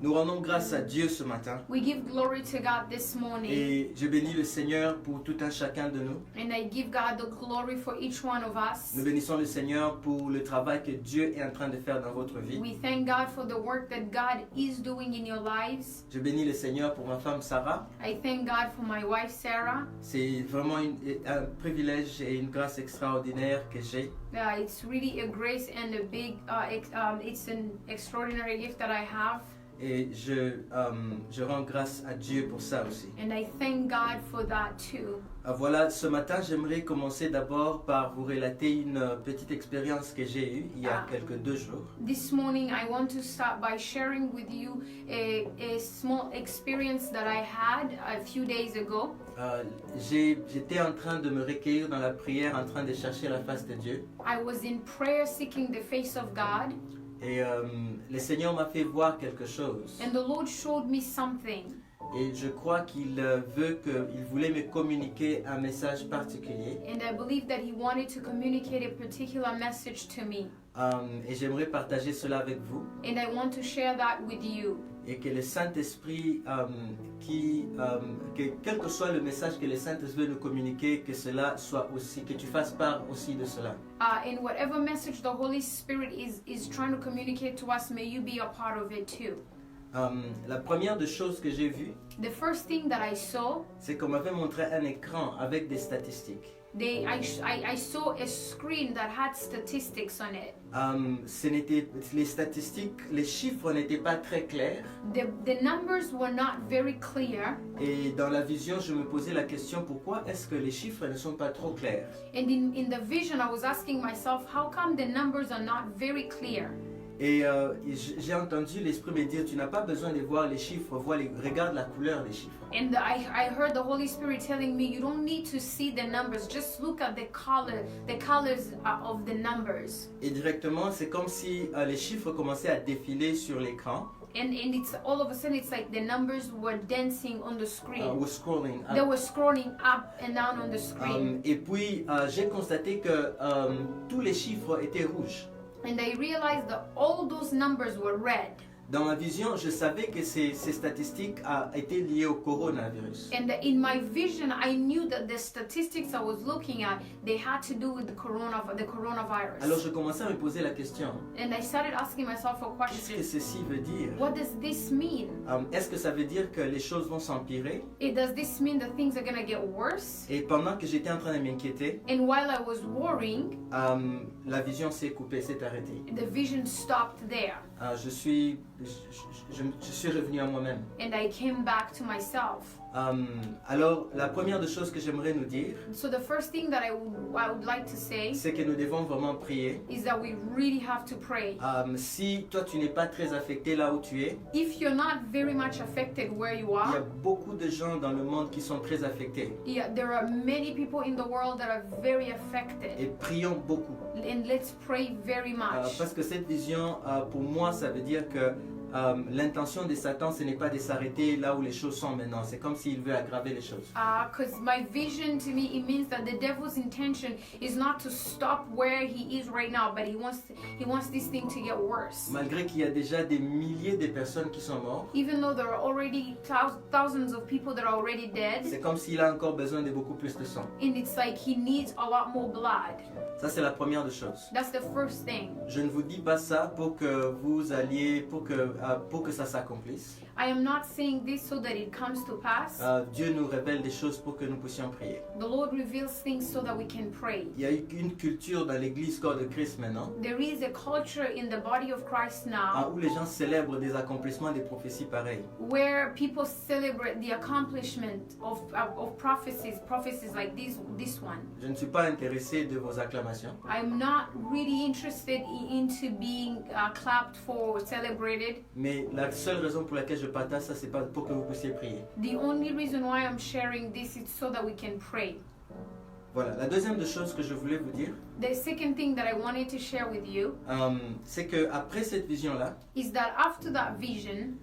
Nous rendons grâce à Dieu ce matin We give glory to God this morning, et je bénis le Seigneur pour tout un chacun de nous. and I give God the glory for each one of us. Nous bénissons le Seigneur pour le travail que Dieu est en train de faire dans votre vie. We thank God for the work that God is doing in your lives. Je bénis le Seigneur pour ma femme Sarah. I thank God for my wife Sarah. C'est vraiment un privilège et une grâce extraordinaire que j'ai. It's really a grace and a big, it's an extraordinary gift that I have. Et je rends grâce à Dieu pour ça aussi. And I thank God for that too. Voilà, ce matin, j'aimerais commencer d'abord par vous relater une petite expérience que j'ai eue il y a quelques 2 jours. This morning I want to start by sharing with you a small experience that I had a few days ago. J'étais en train de me recueillir dans la prière, en train de chercher la face de Dieu. I was in prayer seeking the face of God. Et le Seigneur m'a fait voir quelque chose. And the Lord showed me something. Et je crois qu'il voulait me communiquer un message particulier. And I believe that He wanted to communicate a particular message to me. Et j'aimerais partager cela avec vous. And I want to share that with you. Et que le Saint-Esprit, que quel que soit le message que le Saint-Esprit veut nous communiquer, que cela soit aussi, que tu fasses part aussi de cela. And whatever message the Holy Spirit is trying to communicate to us, may you be a part of it too. La première des choses que j'ai vues, The first thing that I saw, c'est qu'on m'avait montré un écran avec des statistiques. I saw a screen that had statistics on it. Les statistiques, les chiffres n'étaient pas très clairs. The numbers were not very clear. Et dans la vision, je me posais la question, pourquoi est-ce que les chiffres ne sont pas trop clairs? And in the vision, I was asking myself, how come the numbers are not very clear? Et j'ai entendu l'Esprit me dire, tu n'as pas besoin de voir les chiffres, regarde la couleur des chiffres. And I heard the Holy Spirit telling me, you don't need to see the numbers, just look at the colors of the numbers. Et directement, c'est comme si les chiffres commençaient à défiler sur l'écran. And it's all of a sudden, it's like the numbers were dancing on the screen. Were scrolling up. They were scrolling up and down on the screen. Et puis, j'ai constaté que tous les chiffres étaient rouges. And I realized that all those numbers were red. Dans ma vision, je savais que ces statistiques étaient liées au coronavirus. And in my vision, I knew that the statistics I was looking at, they had to do with the coronavirus. Alors je commençais à me poser la question. And I started asking myself a Qu'est-ce que question. ceci veut dire? What does this mean? Est-ce que ça veut dire que les choses vont s'empirer? Does this mean that things are going to get worse? Et pendant que j'étais en train de m'inquiéter, And while I was worrying, la vision s'est coupée, s'est arrêtée. the vision stopped there. Je suis revenu à moi-même. And I came back to myself. Alors, la première des choses que j'aimerais nous dire, So the first thing that I would like to say c'est que nous devons vraiment prier. is that we really have to pray. Si toi tu n'es pas très affecté là où tu es, If you're not very much affected where you il y a are, beaucoup de gens dans le monde qui sont très affectés. there are many people in the world that are very Et affected. prions beaucoup. And let's pray very much. Parce que cette vision, pour moi, ça veut dire que l'intention de Satan, ce n'est pas de s'arrêter là où les choses sont maintenant. C'est comme s'il veut aggraver les choses. Because my vision to me, it means that the devil's intention is not to stop where he is right now, but he wants this thing to get worse. Malgré qu'il y a déjà des milliers de personnes qui sont mortes, Even though there are already thousands of people that are already dead, c'est comme s'il a encore besoin de beaucoup plus de sang. and it's like he needs a lot more blood. Ça, c'est la première des choses. That's the first thing. Je ne vous dis pas ça pour que vous alliez, pour que ça s'accomplisse. I am not saying this so that it comes to pass. Dieu nous révèle des choses pour que nous puissions prier. The Lord reveals things so that we can pray. Il y a une culture dans l'église corps de Christ maintenant, There is a culture in the body of Christ now où les gens célèbrent des accomplissements des prophéties pareilles. where people celebrate the accomplishment of prophecies like this one. Je ne suis pas intéressé de vos acclamations. I'm not really interested into being clapped for, celebrated. Mais la seule raison pour laquelle je partage ça, c'est pas pour que vous puissiez prier. The only reason why I'm sharing this is so that we can pray. Voilà. La deuxième des choses que je voulais vous dire, The second thing that I wanted to share with you c'est que après cette vision-là, is that after that vision,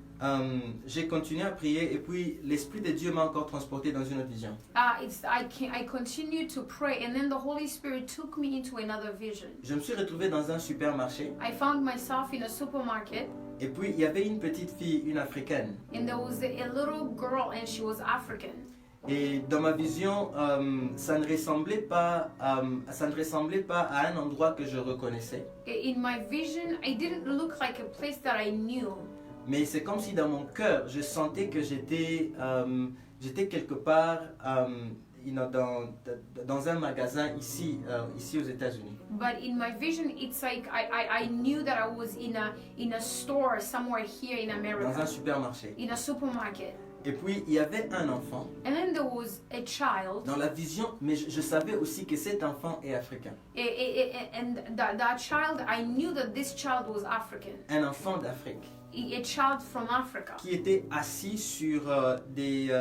j'ai continué à prier et puis l'Esprit de Dieu m'a encore transporté dans une autre vision. I continued to pray, and then the Holy Spirit took me into another vision. Je me suis retrouvé dans un supermarché I found myself in a supermarket, Et puis il y avait une petite fille, une africaine. and there was a little girl, and she was African. Et dans ma vision, ça ne ressemblait pas à un endroit que je reconnaissais. In my vision, it didn't look like a place that I knew. Mais c'est comme si dans mon cœur, je sentais que j'étais quelque part dans un magasin ici aux États-Unis. But in my vision, it's like I knew that I was in a store somewhere here in Dans un America, supermarché. in a supermarket. Et puis il y avait un enfant And then there was a child, dans la vision, mais je savais aussi que cet enfant est africain. and that child, I knew that this child was African, Un enfant d'Afrique a child from Africa. qui était assis sur des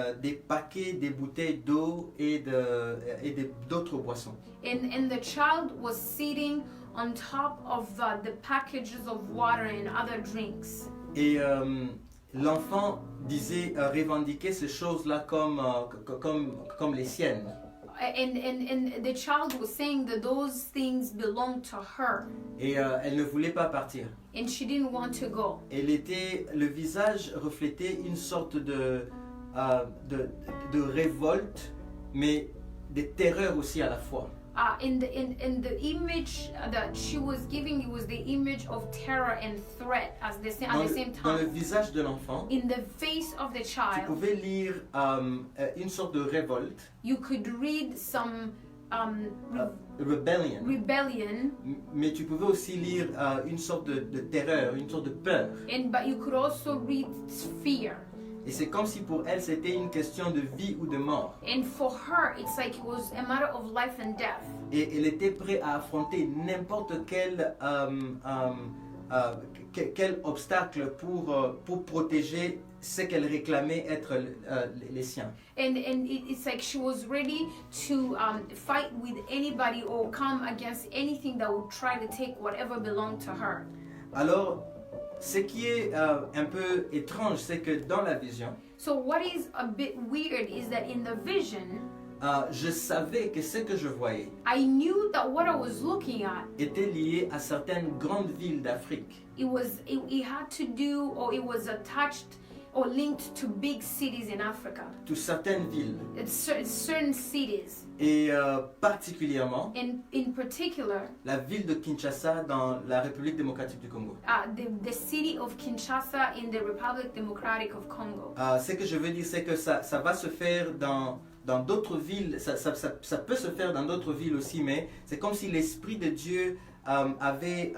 paquets, des bouteilles d'eau et d'autres boissons. And the child was sitting on top of the packages of water and other drinks. Et l'enfant revendiquait ces choses-là comme les siennes. And the child was saying that those things belonged to her, Et elle ne voulait pas partir. and she didn't want to go. Le visage reflétait une sorte de révolte, mais de terreur aussi à la fois. In the image that she was giving, it was the image of terror and threat at the same Dans le time. visage de l'enfant, In the face of the tu child, pouvais lire une sorte de révolte, you could read some rebellion, rebellion, mais tu pouvais aussi lire une sorte de terreur, une sorte de peur. but you could also read fear. Et c'est comme si pour elle c'était une question de vie ou de mort. And for her, it's like it was a matter of life and death. Et elle était prête à affronter n'importe quel obstacle pour protéger ce qu'elle réclamait être les siens. And it's like she was ready to fight with anybody or come against anything that would try to take whatever belonged to her. Alors, ce qui est un peu étrange, c'est que dans la vision, So what is a bit weird is that in the vision, je savais que ce que je voyais I knew that what I was looking at, était lié à certaines grandes villes d'Afrique. it had to do, or it was attached or linked to big cities in Africa. To certaines villes. It's certain cities. Et particulièrement In particular, la ville de Kinshasa dans la République démocratique du Congo. the city of Kinshasa in the Republic Democratic of Congo. Ce que je veux dire, c'est que ça va se faire dans d'autres villes, ça peut se faire dans d'autres villes aussi, mais c'est comme si l'Esprit de Dieu avait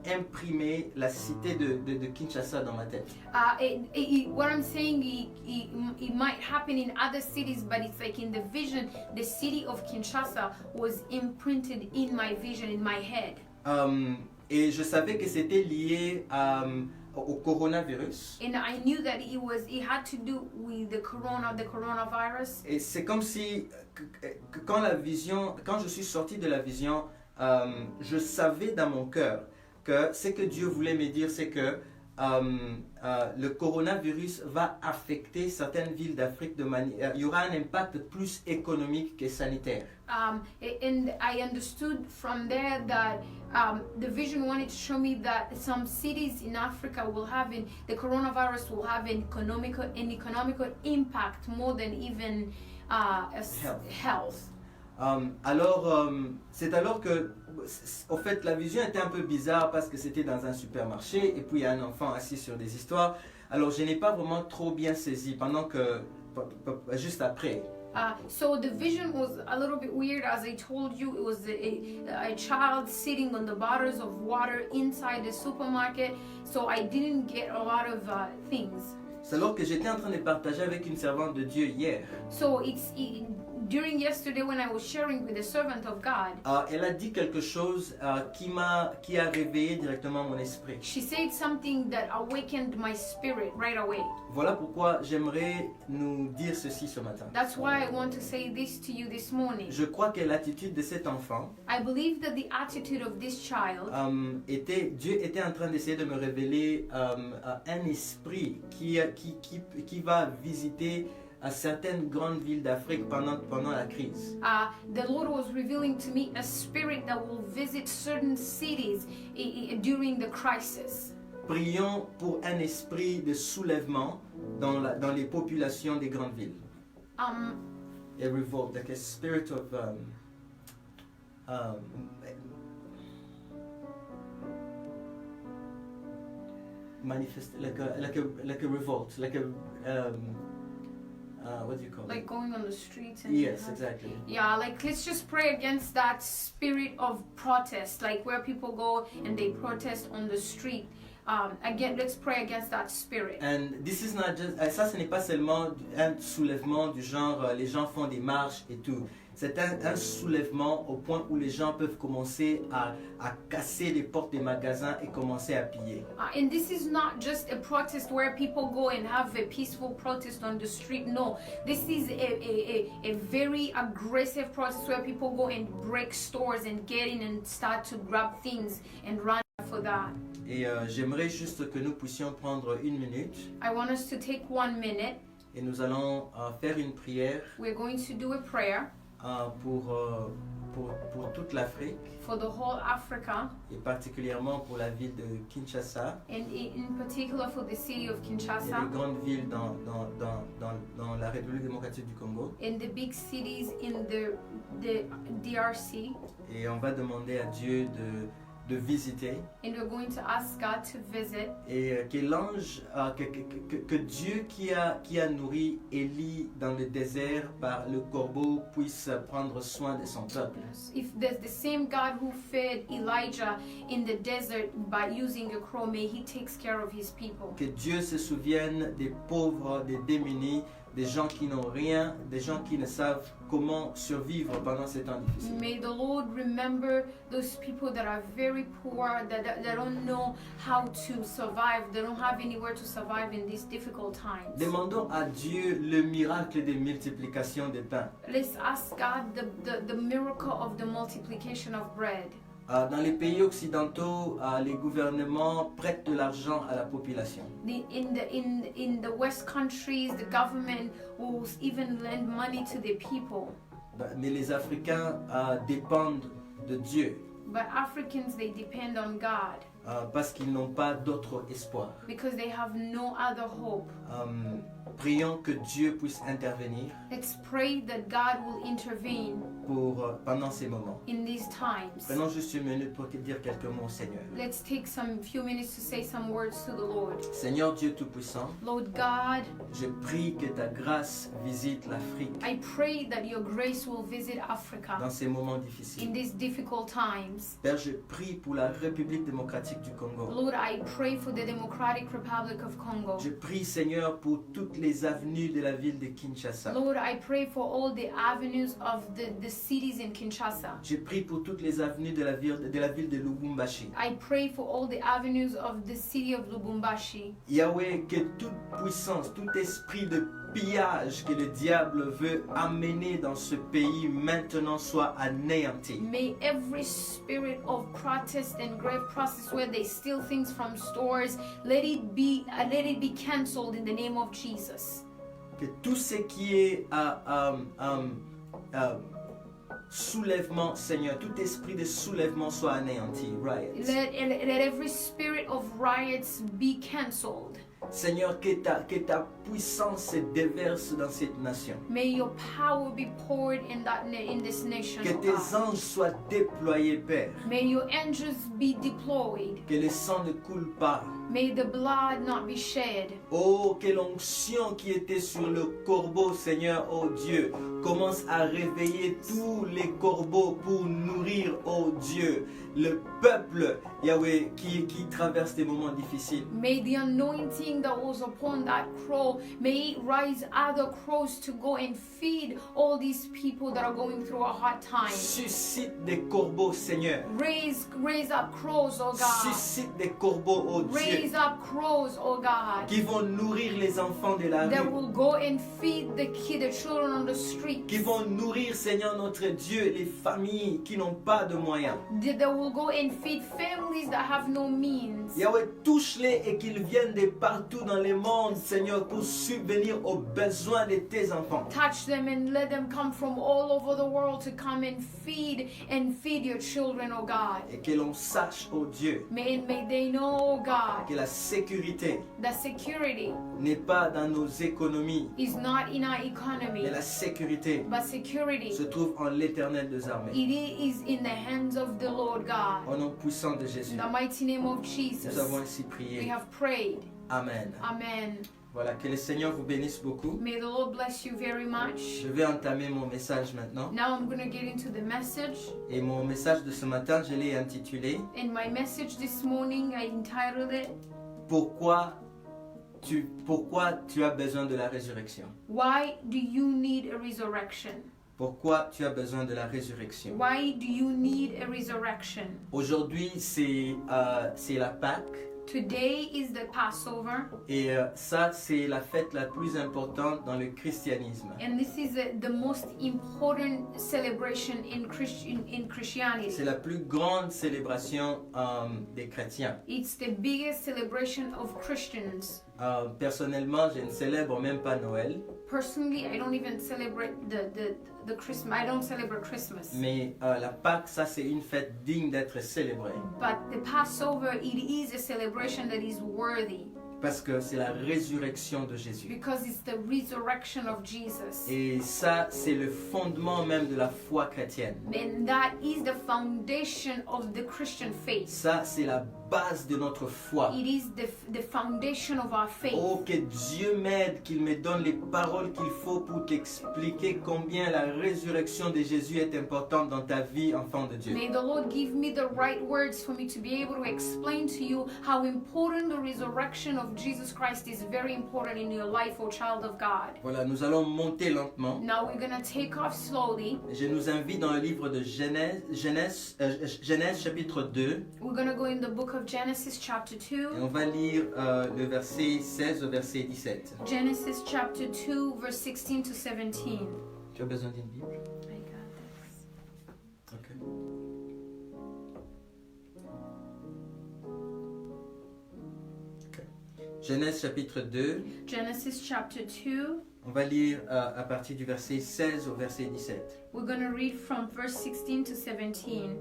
imprimé la cité de Kinshasa dans ma tête. What I'm saying, it might happen in other cities, but it's like in the vision, the city of Kinshasa was imprinted in my vision, in my head. Et je savais que c'était lié au coronavirus. And I knew that it had to do with the coronavirus. Et c'est comme si quand je suis sorti de la vision, je savais dans mon cœur que ce que Dieu voulait me dire, c'est que le coronavirus va affecter certaines villes d'Afrique de manière. Il y aura un impact plus économique que sanitaire. And I understood from there that the vision wanted to show me that some cities in Africa the coronavirus will have an economical impact more than even health. C'est alors que, en fait, la vision était un peu bizarre parce que c'était dans un supermarché et puis il y a un enfant assis sur des histoires. Alors je n'ai pas vraiment trop bien saisi juste après. So the vision was a little bit weird, as I told you. It was a child sitting on the bottles of water inside the supermarket. So I didn't get a lot of things. C'est alors que j'étais en train de partager avec une servante de Dieu hier. So during yesterday when I was sharing with the servant of God, elle a dit quelque chose qui a réveillé directement mon esprit. She said something that awakened my spirit right away. Voilà pourquoi j'aimerais nous dire ceci ce matin. That's why I want to say this to you this morning. Je crois que l'attitude de cet enfant, I believe that the attitude of this child, Dieu était en train d'essayer de me révéler un esprit qui va visiter à certaines grandes villes d'Afrique pendant la crise. The Lord was revealing to me a spirit that will visit certain cities during the crisis. prions pour un esprit de soulèvement dans les populations des grandes villes. Um, A revolt, like a spirit of manifest, like a revolt, like a what do you call like it? going on the streets and Yes, exactly. yeah, like let's just pray against that spirit of protest, like where people go and they protest on the street. Again, let's pray against that spirit. And this is not just, ça ce n'est pas seulement un soulèvement du genre les gens font des marches et tout. C'est un soulèvement au point où les gens peuvent commencer à casser les portes des magasins et commencer à piller. And this is not just a protest where people go and have a peaceful protest on the street. No, this is a very aggressive protest where people go and break stores and get in and start to grab things and run for that. Et j'aimerais juste que nous puissions prendre une minute I want us to take 1 minute. et nous allons faire une prière We're going to do a prayer pour toute l'Afrique for the whole Africa, et particulièrement pour la ville de Kinshasa and in particular for the city of et Kinshasa, les grandes villes dans la République démocratique du Congo. and the big cities in the DRC. Et on va demander à Dieu de visiter And we're going to ask God to visit, et que l'ange, que Dieu qui a nourri Élie dans le désert par le corbeau puisse prendre soin de son peuple. if there's the same God who fed Elijah in the desert by using a crow, may he takes care of his people. Que Dieu se souvienne des pauvres, des démunis, des gens qui n'ont rien, des gens qui ne savent comment survivre pendant ces temps difficiles. May the Lord remember those people that are very poor, that don't know how to survive, they don't have anywhere to survive in these difficult times. Demandons à Dieu le miracle de multiplication des pains. Let's ask God the miracle of the multiplication of bread. Dans les pays occidentaux, les gouvernements prêtent de l'argent à la population. In the West countries, the government will even lend money to the people. Mais les Africains dépendent de Dieu But Africans, they depend on God parce qu'ils n'ont pas d'autre espoir. because they have no other hope. Prions que Dieu puisse intervenir Let's pray that God will intervene pendant ces moments. in these times. Prenons juste une minute pour dire quelques mots au Seigneur. Let's take some few minutes to say some words to the Lord. Seigneur Dieu Tout-Puissant, Lord God, je prie que ta grâce visite l'Afrique I pray that your grace will visit Africa dans ces moments in difficiles. these difficult times. Père, je prie pour la République démocratique du Congo. Lord, I pray for the Democratic Republic of Congo. Je prie, Seigneur, pour toutes les avenues de la ville de Kinshasa. Lord, I pray for all the avenues of the cities in Kinshasa. Je prie pour toutes les avenues de la ville de Lubumbashi. I pray for all the avenues of the city of Lubumbashi. Yahweh, que toute puissance, tout esprit de pillage que le diable veut amener dans ce pays maintenant soit anéanti. May every spirit of protest and grave process where they steal things from stores, let it be cancelled in the name of Jesus. Que tout ce qui est soulèvement, Seigneur, tout esprit de soulèvement soit anéanti. Riots. Let every spirit of riots be cancelled. Seigneur, que ta puissance se déverse dans cette nation. May your power be poured in this nation. Que oh tes God. anges soient déployés, Père. May your angels be deployed. Que le sang ne coule pas. May the blood not be shed. Oh, que l'onction qui était sur le corbeau, Seigneur, oh Dieu, commence à réveiller tous les corbeaux pour nourrir, oh Dieu, le peuple, Yahweh, qui traverse des moments difficiles. May the anointing that was upon that crow, may it rise other crows to go and feed all these people that are going through a hard time. Suscite des corbeaux, Seigneur. Raise up crows, oh God. Suscite des corbeaux, oh Dieu, Raise up crows, oh God. qui vont nourrir les enfants de la That rue. will go and feed the children on the street. Qui vont nourrir, Seigneur notre Dieu, les familles qui n'ont pas de moyens. That will go and feed families that have no means. Yahweh, touche-les et qu'ils viennent de partout partout dans le monde, Seigneur, pour subvenir aux besoins de tes enfants. Touch them and let them come from all over the world to come and feed your children, oh God. Et que l'on sache, oh Dieu, May they know, oh God, que la sécurité that security n'est pas dans nos économies, is not in our economy, mais la sécurité but security, se trouve en l'Éternel des armées. it is in the hands of the Lord God. Au nom puissant de Jésus, In the mighty name of nous Jesus, avons ainsi we prié. have prayed. Amen. Amen. Voilà, que le Seigneur vous bénisse beaucoup. May the Lord bless you very much. Je vais entamer mon message maintenant. Now I'm going to get into the message. Et mon message de ce matin, je l'ai intitulé In my message this morning, I entitled it, Pourquoi tu as besoin de la résurrection? Why do you need a resurrection? Pourquoi tu as besoin de la résurrection? Why do you need a resurrection? Aujourd'hui, c'est la Pâque. Today is the Passover, Et ça, c'est la fête la plus importante dans le christianisme. and this is the most important celebration in Christianity. C'est la plus grande célébration des chrétiens. It's the biggest celebration of Christians. Personnellement, je ne célèbre même pas Noël, Personally, I don't even celebrate the Christmas. I don't celebrate Christmas. mais la Pâque, ça, c'est une fête digne d'être célébrée. But the Passover, it is a celebration that is worthy Parce que c'est la résurrection de Jésus. because it's the resurrection of Jesus. Et ça, c'est le fondement même de la foi chrétienne. And that is the foundation of the Christian faith. Ça, c'est la base de notre foi. It is the foundation of our faith. Oh, que Dieu m'aide, qu'il me donne les paroles qu'il faut pour t'expliquer combien la résurrection de Jésus est importante dans ta vie, enfant de Dieu. May the Lord give me the right words for me to be able to explain to you how important the resurrection of Jesus Christ is very important in your life, O child of God. Voilà, nous allons monter lentement. Now we're going to take off slowly. Je nous invite dans le livre de Genèse chapitre 2. We're going to go in the book of Genesis chapter Et 2. on va lire le verset 16 au verset 17. Genesis chapter 2 verse 16 to 17. Tu as besoin d'une Bible? I got this. Ok. Genèse chapitre 2, Genesis chapter 2. on va lire à partir du verset 16 au verset 17. We're going to read from verse 16 to 17.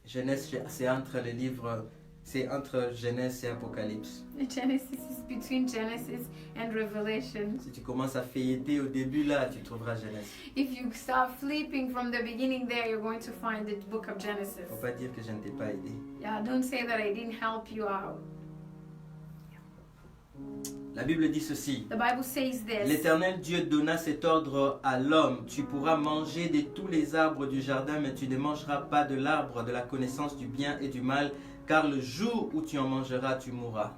Genèse, c'est entre les livres, c'est entre Genèse et Apocalypse. Genesis is between Genesis and Revelation. Si tu commences à feuilleter au début là, tu trouveras Genèse. If you start flipping from the beginning there, you're going to find the book of Genesis. Faut pas dire que je ne t'ai pas aidé. Yeah, don't say that I didn't help you out. La Bible dit ceci. The Bible says this. L'Éternel Dieu donna cet ordre à l'homme. Tu pourras manger de tous les arbres du jardin, mais tu ne mangeras pas de l'arbre de la connaissance du bien et du mal, car le jour où tu en mangeras, tu mourras.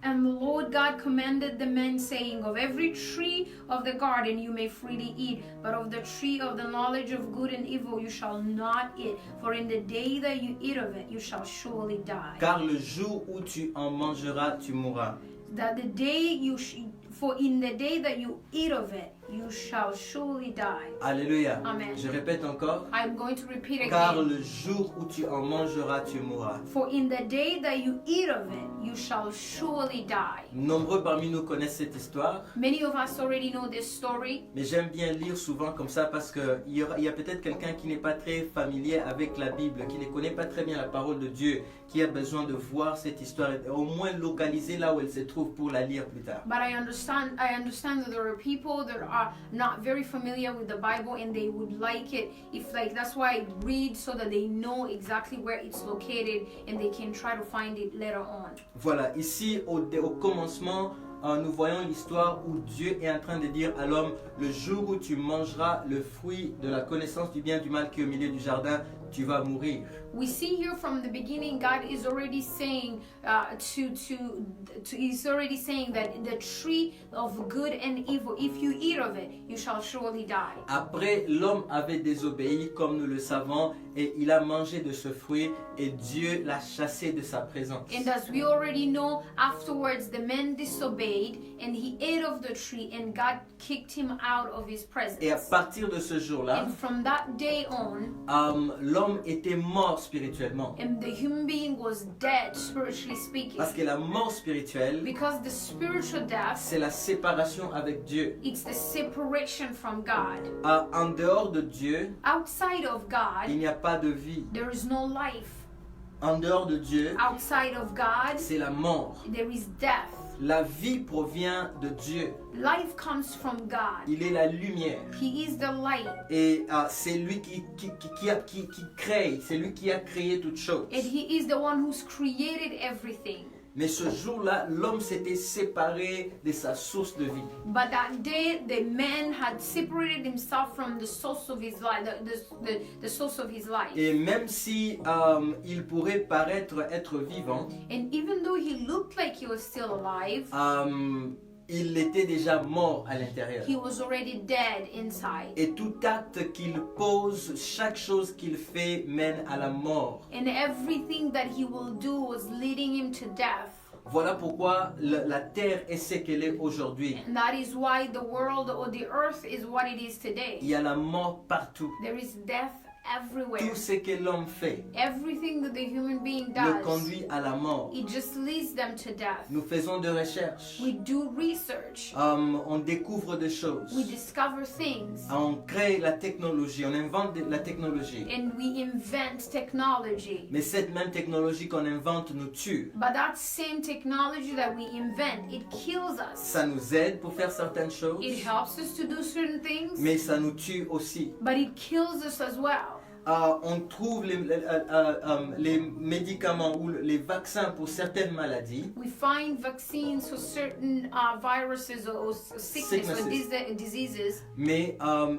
And the Lord God commanded the man, saying, Of every tree of the garden you may freely eat, but of the tree of the knowledge of good and evil you shall not eat, for in the day that you eat of it you shall surely die. Car le jour où tu en mangeras, tu mourras. That the day for in the day that you eat of it you shall surely die. Alléluia. Amen. Je répète encore. I'm going to repeat Car again. le jour où tu en mangeras, tu mourras. For in the day that you eat of it you shall surely die. Nombreux parmi nous connaissent cette histoire, Many of us already know this story, mais j'aime bien lire souvent comme ça parce qu'il y a peut-être quelqu'un qui n'est pas très familier avec la Bible, qui ne connaît pas très bien la parole de Dieu, qui a besoin de voir cette histoire et au moins localiser là où elle se trouve pour la lire plus tard. but I understand that there are people that are not very familiar with the Bible and they would like it if that's why I read so that they know exactly where it's located and they can try to find it later on. Voilà, ici au commencement, nous voyons l'histoire où Dieu est en train de dire à l'homme, le jour où tu mangeras le fruit de la connaissance du bien et du mal qui est au milieu du jardin, tu vas mourir. We see here from the beginning God is already saying he's already saying that the tree of good and evil, if you eat of it, you shall surely die. Après, l'homme avait désobéi, comme nous le savons, et il a mangé de ce fruit, et Dieu l'a chassé de sa présence. And as we already know, afterwards the man disobeyed and he ate of the tree and God kicked him out of his presence. Et à partir de ce jour-là, And from that day on, l'homme était mort spirituellement. And the human being was dead, spiritually speaking. Parce que la mort spirituelle, Because the spiritual death, c'est la séparation avec Dieu. it's the separation from God. En dehors de Dieu, Outside of il God, n'y a pas de vie. there is no life. En dehors de Dieu, Outside of God, c'est la mort. there is death. La vie provient de Dieu. Life comes from God. Il est la lumière. He is the light. Et c'est lui qui crée, c'est lui qui a créé toutes choses. And He is the one who's created everything. Mais ce jour-là, l'homme s'était séparé de sa source de vie. But that day, the man had separated himself from the source of his life, the source of his life. Et même si il pourrait paraître être vivant, And even though he looked like he was still alive, il était déjà mort à l'intérieur. he was already dead inside. Et tout acte qu'il pose, chaque chose qu'il fait mène à la mort. And everything that he will do was leading him to death. Voilà pourquoi la terre est ce qu'elle est aujourd'hui. And that is why the world or the earth is what it is today. Il y a la mort partout. There is death everywhere. Tout ce que l'homme fait Everything that the human being le does, conduit à la mort. it just leads them to death. Nous faisons des recherches. We do research. On découvre des choses. We discover things. On crée la technologie, on invente la technologie. And we invent technology. Mais cette même technologie qu'on invente nous tue. But that same technology that we invent, it kills us. Ça nous aide pour faire certaines choses, It helps us to do certain things, mais ça nous tue aussi. but it kills us as well. On trouve les médicaments ou les vaccins pour certaines maladies, We find vaccines for certain viruses or sickness or diseases, mais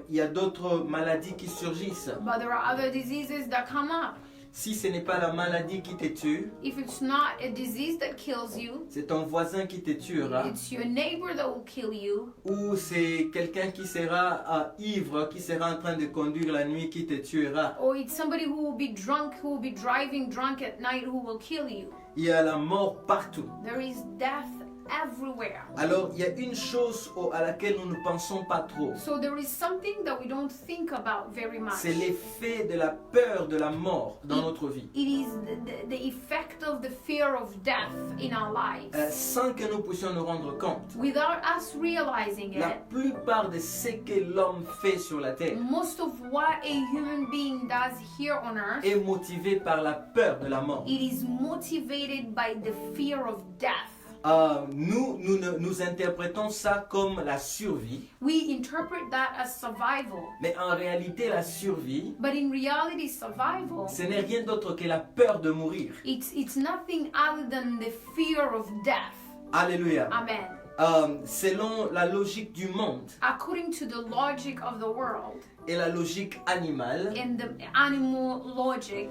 il y a d'autres maladies qui surgissent. but there are other diseases that come up. Si ce n'est pas la maladie qui te tue, If it's not a disease that kills you, c'est ton voisin qui te tuera, it's your neighbor that will kill you, ou c'est quelqu'un qui sera ivre, qui sera en train de conduire la nuit qui te tuera. or it's somebody who will be drunk, who will be driving drunk at night, who will kill you. Il y a la mort partout. There is death everywhere. Alors, il y a une chose à laquelle nous ne pensons pas trop. So there is something that we don't think about very much. C'est l'effet de la peur de la mort dans notre vie. It is the effect of the fear of death in our lives. Sans que nous puissions nous rendre compte. Without us realizing La it, plupart de ce que l'homme fait sur la terre most of what a human being does here on earth, est motivé par la peur de la mort. it is motivated by the fear of death. Nous interprétons ça comme la survie, We interpret that as survival. mais en réalité la survie, But in reality, survival, ce n'est rien d'autre que la peur de mourir. it's nothing other than the fear of death. Alléluia. Amen. Selon la logique du monde According to the logic of the world et la logique animale, and the animal logic,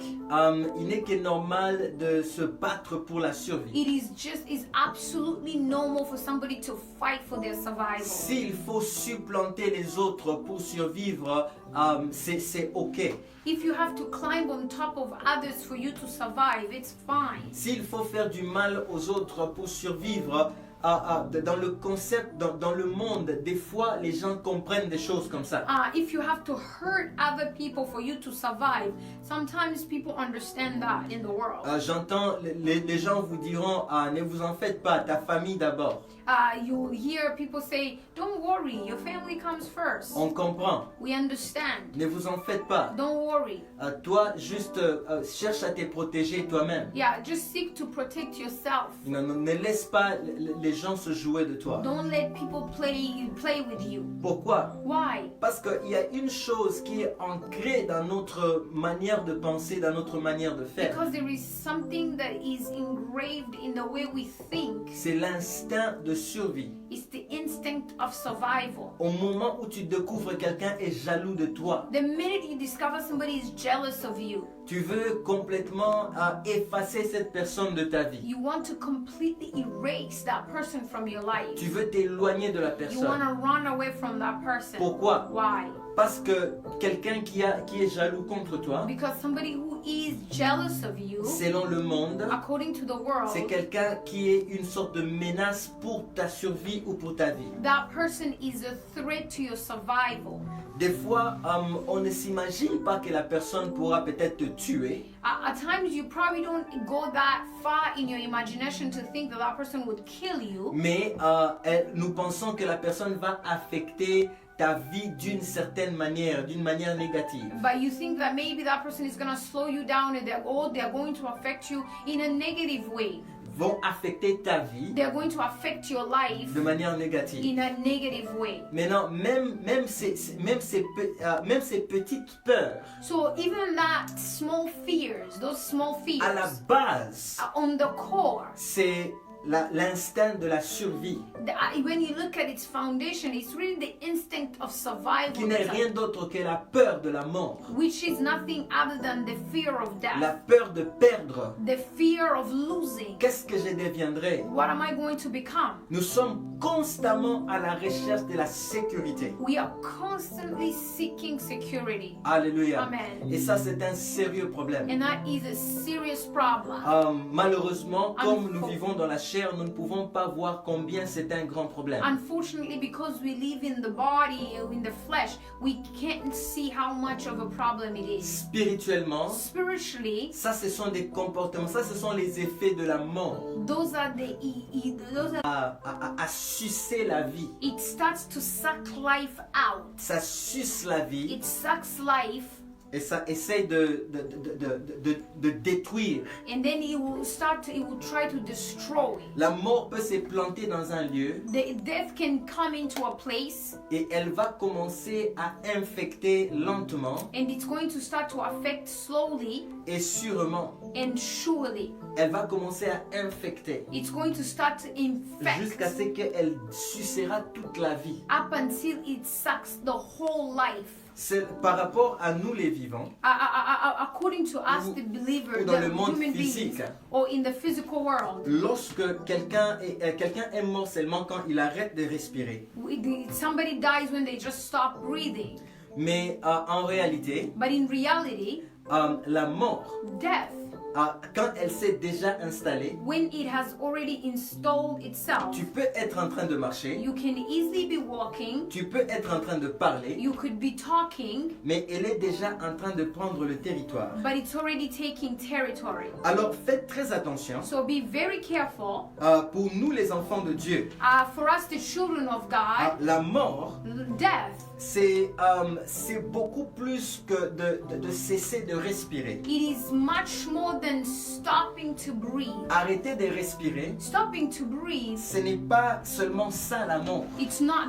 il n'est que normal de se battre pour la survie. it's absolutely normal for somebody to fight for their survival. S'il faut supplanter les autres pour survivre, c'est ok. If you have to climb on top of others for you to survive, it's fine. S'il faut faire du mal aux autres pour survivre, dans le concept, dans le monde, des fois les gens comprennent des choses comme ça. If you have to hurt other people for you to survive, sometimes people understand that in the world. J'entends, les gens vous diront, ne vous en faites pas, ta famille d'abord. You hear people say, don't worry, your family comes first. On comprend, We understand. ne vous en faites pas. Don't worry. Toi, juste cherche à te protéger toi-même. Yeah, just seek to protect yourself. Ne laisse pas les gens se jouer de toi. Don't let people play with you. Pourquoi? Why? Parce qu'il y a une chose qui est ancrée dans notre manière de penser, dans notre manière de faire. Because there is something that is engraved in the way we think. C'est l'instinct de survie. It's the instinct of survival. Au moment où tu découvres quelqu'un est jaloux de toi, The minute you discover somebody is jealous of you, tu veux complètement effacer cette personne de ta vie. you want to completely erase that person from your life. Tu veux t'éloigner de la You want personne. to run away from that person. Pourquoi? Why? Parce que quelqu'un qui est jaloux contre toi Because somebody who is jealous of you, selon le monde, according to the world, c'est quelqu'un qui est une sorte de menace pour ta survie ou pour ta vie. that person is a threat to your survival. Des fois, on ne s'imagine pas que la personne pourra peut-être te tuer, At times, you probably don't go that far in your imagination to think that that person would kill you. mais nous pensons que la personne va affecter ta vie d'une certaine manière, d'une manière négative. But you think that maybe that person is going to slow you down and they're going to affect you in a negative way. Vont affecter ta vie They're going to affect your life de manière négative. in a negative way. Maintenant, même ces petites peurs, So even that small fears, those small fears, à la base, on the core, c'est l'instinct de la survie, when you look at its foundation, it's really the instinct of survival, qui n'est rien d'autre que la peur de la mort, which is nothing other than the fear of la death, peur de perdre. the fear of losing. Qu'est-ce que je deviendrai? What am I going to become? Nous sommes constamment à la recherche de la sécurité. We are constantly seeking security. Alléluia. Amen. Et ça, c'est un sérieux problème. And that is a serious problem. Malheureusement, comme nous vivons dans la chair, nous ne pouvons pas voir combien c'est un grand problème. Unfortunately, because we live in the body, in the flesh, we can't see how much of a problem it is. Spirituellement, Spiritually, ça, ce sont des comportements, ça, ce sont les effets de la mort. those are À sucer la vie. it starts to suck life out. Ça suce la vie It sucks life, et ça essaie de détruire. and then it will try to destroy. La mort peut se planter dans un lieu The death can come into a place, et elle va commencer à infecter lentement and it's going to start to affect slowly et sûrement. and surely. Elle va commencer à infecter It's going to start to jusqu'à infect ce qu'elle sucera toute la vie. up until it sucks the whole life. C'est par rapport à nous les vivants, According to us, Ou- the believer, ou dans the le monde human physique. beings, or in the physical world, lorsque quelqu'un est mort seulement quand il arrête de respirer. somebody dies when they just stop breathing. Mais en réalité, But in reality, la mort, death, quand elle s'est déjà installée, when it has already installed itself, tu peux être en train de marcher, you can easily be walking, tu peux être en train de parler, you could be talking, mais elle est déjà en train de prendre le territoire. but it's already taking territory. Alors faites très attention. So be very careful. Pour nous les enfants de Dieu, For us, the children of God, la mort, death, c'est beaucoup plus que de cesser de respirer. it is much more than stopping to breathe. Arrêter de respirer, Stopping to breathe, ce n'est pas seulement ça la mort.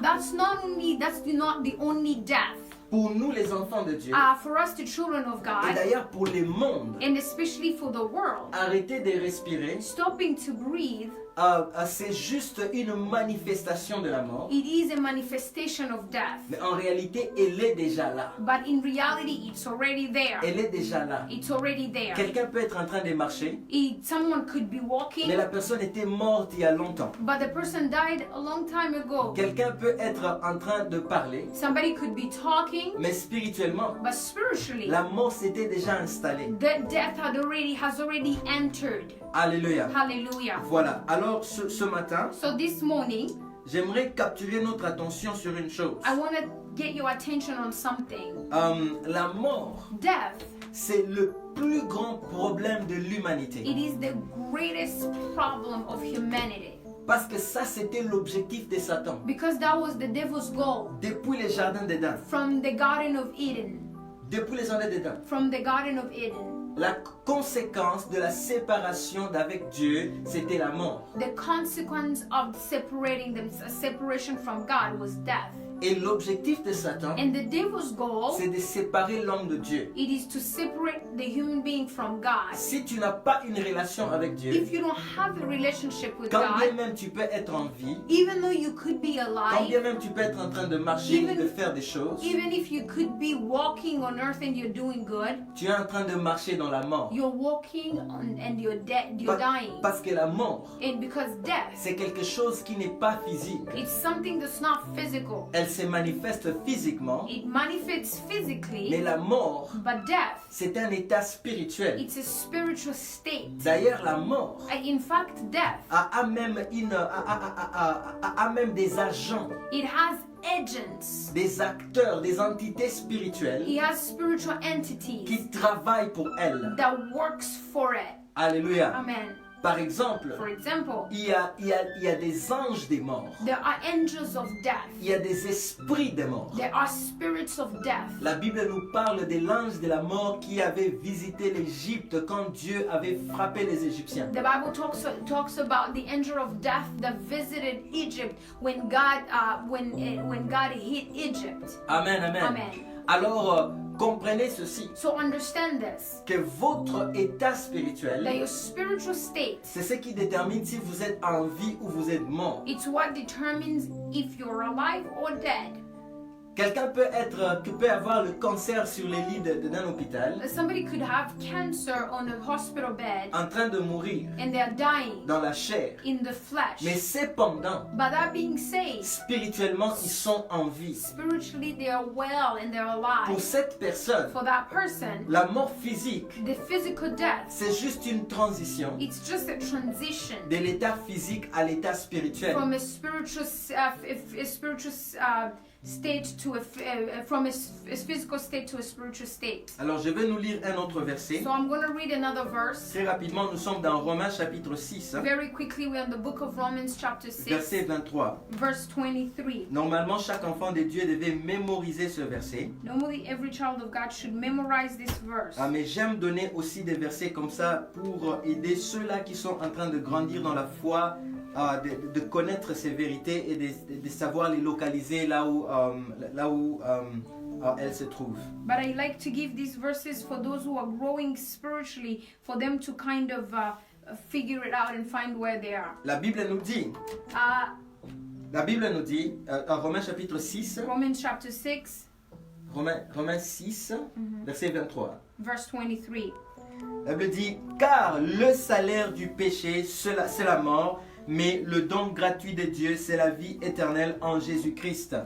that's not the only death. Pour nous les enfants de Dieu, For us, the children of et God, d'ailleurs pour les mondes, and especially for the world, arrêter de respirer, stopping to breathe, c'est juste une manifestation de la mort. it is a manifestation of death. Mais en réalité, elle est déjà là. But in reality, it's already there. Elle est déjà là. It's already there. Quelqu'un peut être en train de marcher, Someone could be walking, mais la personne était morte il y a longtemps. but the person died a long time ago. Quelqu'un peut être en train de parler, Somebody could be talking, mais spirituellement, but spiritually, la mort s'était déjà installée. the death has already entered. Alléluia. Hallelujah. Voilà. Alors ce matin, So this morning, j'aimerais capturer notre attention sur une chose. I want to get your attention on something. La mort, Death, c'est le plus grand problème de l'humanité. it is the greatest problem of humanity. Parce que ça, c'était l'objectif de Satan. Because that was the devil's goal Depuis les jardins d'Éden. from the Garden of Eden. Depuis les jardins d'Éden. From the Garden of Eden. La conséquence de la séparation d'avec Dieu, c'était la mort. The consequence of separation from God was death. Et l'objectif de Satan, And the devil's goal, c'est de séparer l'homme de Dieu. it is to separate the human being from God. Si tu n'as pas une relation avec Dieu, If you don't have a relationship with quand bien God, même tu peux être en vie, even though you could be quand bien alive, même tu peux être en train de marcher, Even- de faire des choses, even if you could be walking on earth and you're doing good, tu es en train de marcher dans dans la mort. You're walking on, and you're dead. You're dying. Parce que la mort, And because death, c'est quelque chose qui n'est pas physique. it's something that's not physical. Elle se manifeste physiquement, It manifests mais physically, la mort, but death, c'est un état spirituel. it's a spiritual state. D'ailleurs, la mort In fact, death, a même, a même des agents, it has agents. des acteurs, des entités spirituelles It has spiritual entities qui travaillent pour elle. that works for it. Alléluia. Amen. Par exemple, For example, il y a des anges des morts. there are angels of death. Il y a des esprits des morts. There are spirits of death. La Bible nous parle de l'ange de la mort qui avait visité l'Égypte quand Dieu avait frappé les Égyptiens. The Bible talks about the angel of death that visited Egypt when God hit Egypt. Amen, amen. Amen. Alors, comprenez ceci, So understand this, que votre état that spirituel, your spiritual state, c'est ce qui détermine si vous êtes en vie ou vous êtes mort. it's what determines if you're alive or dead. Quelqu'un peut avoir le cancer sur les lits d'un hôpital, Somebody could have cancer on a hospital bed en train de mourir and they're dying dans la chair. in the flesh. Mais cependant, But that being said, spirituellement, ils sont en vie. spiritually they are well and they're Pour alive. cette personne, For that person, la mort physique, the physical death, c'est juste une transition it's just a transition de l'état physique à l'état spirituel. from a spiritual state to from a physical state to a spiritual state. Alors je vais nous lire un autre verset. So I'm going to read another verse. Très rapidement, nous sommes dans Romains chapitre 6, Very quickly, we're in the book of Romans chapter 6, verset 23. verse 23. Normalement, chaque enfant de Dieu devait mémoriser ce verset. Normally, every child of God should memorize this verse. Ah, mais j'aime donner aussi des versets comme ça pour aider ceux-là qui sont en train de grandir dans la foi, de connaître ces vérités et de savoir les localiser là où elles se trouvent. But I like to give these verses for those who are growing spiritually, for them to kind of figure it out and find where they are. La Bible nous dit, Romains chapitre 6, Romans chapter 6, Romains 6, verset 23. verse 23. La Bible dit, car le salaire du péché, c'est la mort, mais le don gratuit de Dieu, c'est la vie éternelle en Jésus-Christ.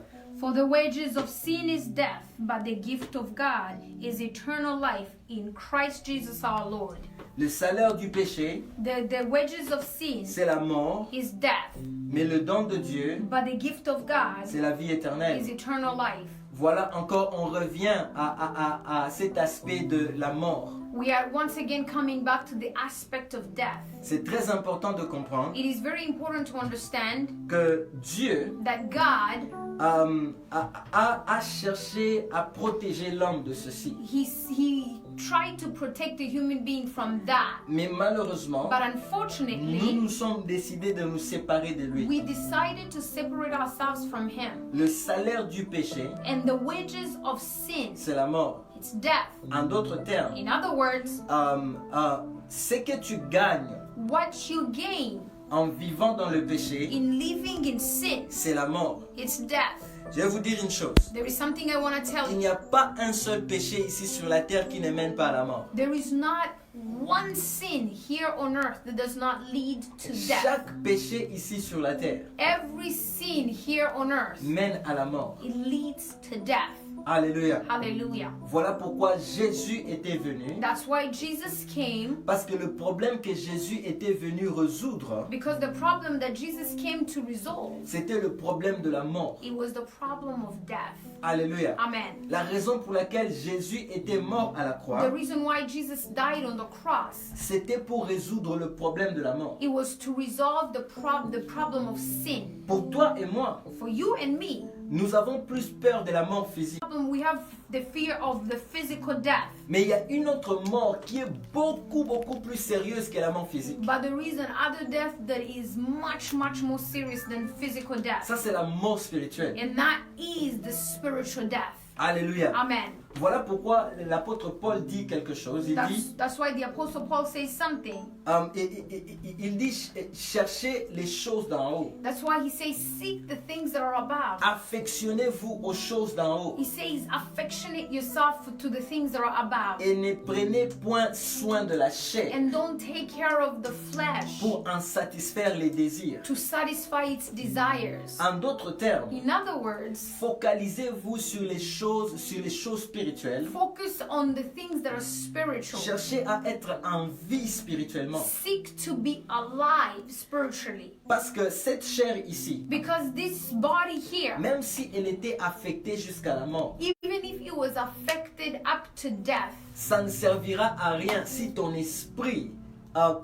For the wages of sin is death, but the gift of God is eternal life in Christ Jesus our Lord. Le salaire du péché, The wages of sin c'est la mort, is death, mais le don de Dieu, but the gift of God c'est la vie éternelle. is eternal life. Voilà encore, on revient à cet aspect de la mort. We are once again coming back to the aspect of death. C'est très important de comprendre It is very important to understand que Dieu that God, a cherché à protéger l'homme de ceci. he tried to protect the human being from that. Mais malheureusement, But nous unfortunately, nous sommes décidés de nous séparer de lui. we decided to separate ourselves from him. Le salaire du péché, And the wages of sin, c'est la mort. it's death. En d'autres termes, In other words, ce que tu gagnes what you gain en vivant dans le péché, in living in sin, c'est la mort. it's death. Je vais vous dire une chose. There is something I want to tell Il you. n'y a pas un seul péché ici sur la terre qui ne mène pas à la mort. There is not one sin here on earth that does not lead to death. Chaque péché ici sur la terre Every sin here on earth, mène à la mort. it leads to death. Alléluia. Hallelujah. Voilà pourquoi Jésus était venu. That's why Jesus came, Parce que le problème que Jésus était venu résoudre, because the problem that Jesus came to resolve, c'était le problème de la mort. it was the problem of death. Alléluia. Amen. La raison pour laquelle Jésus était mort à la The croix, reason why Jesus died on the cross, c'était pour résoudre le problème de la mort. it was to resolve the problem of sin. Pour toi et moi, For you and me, nous avons plus peur de la mort physique. we have the fear of the physical death. Mais il y a une autre mort qui est beaucoup plus sérieuse que la mort physique. But there is another death that is much more serious than physical death. Ça, c'est la mort spirituelle. And that is the spiritual death. Alléluia. Amen. Voilà pourquoi l'apôtre Paul dit quelque chose. Il dit, That's why the Apostle Paul says something. il dit cherchez les choses d'en haut. That's why he says seek the things that are above. Affectionnez-vous aux choses d'en haut. He says affectionate yourself to the things that are above. Et ne prenez point soin de la chair And don't take care of the flesh pour en satisfaire les désirs. to satisfy its desires. En d'autres termes, In other words, focalisez-vous sur les choses spirituelles. focus on the things that are spiritual. Cherchez à être en vie spirituellement. Seek to be alive spiritually. Parce que cette chair ici, Because this body here, même si elle était affectée jusqu'à la mort, even if it was affected up to death, ça ne servira à rien si ton esprit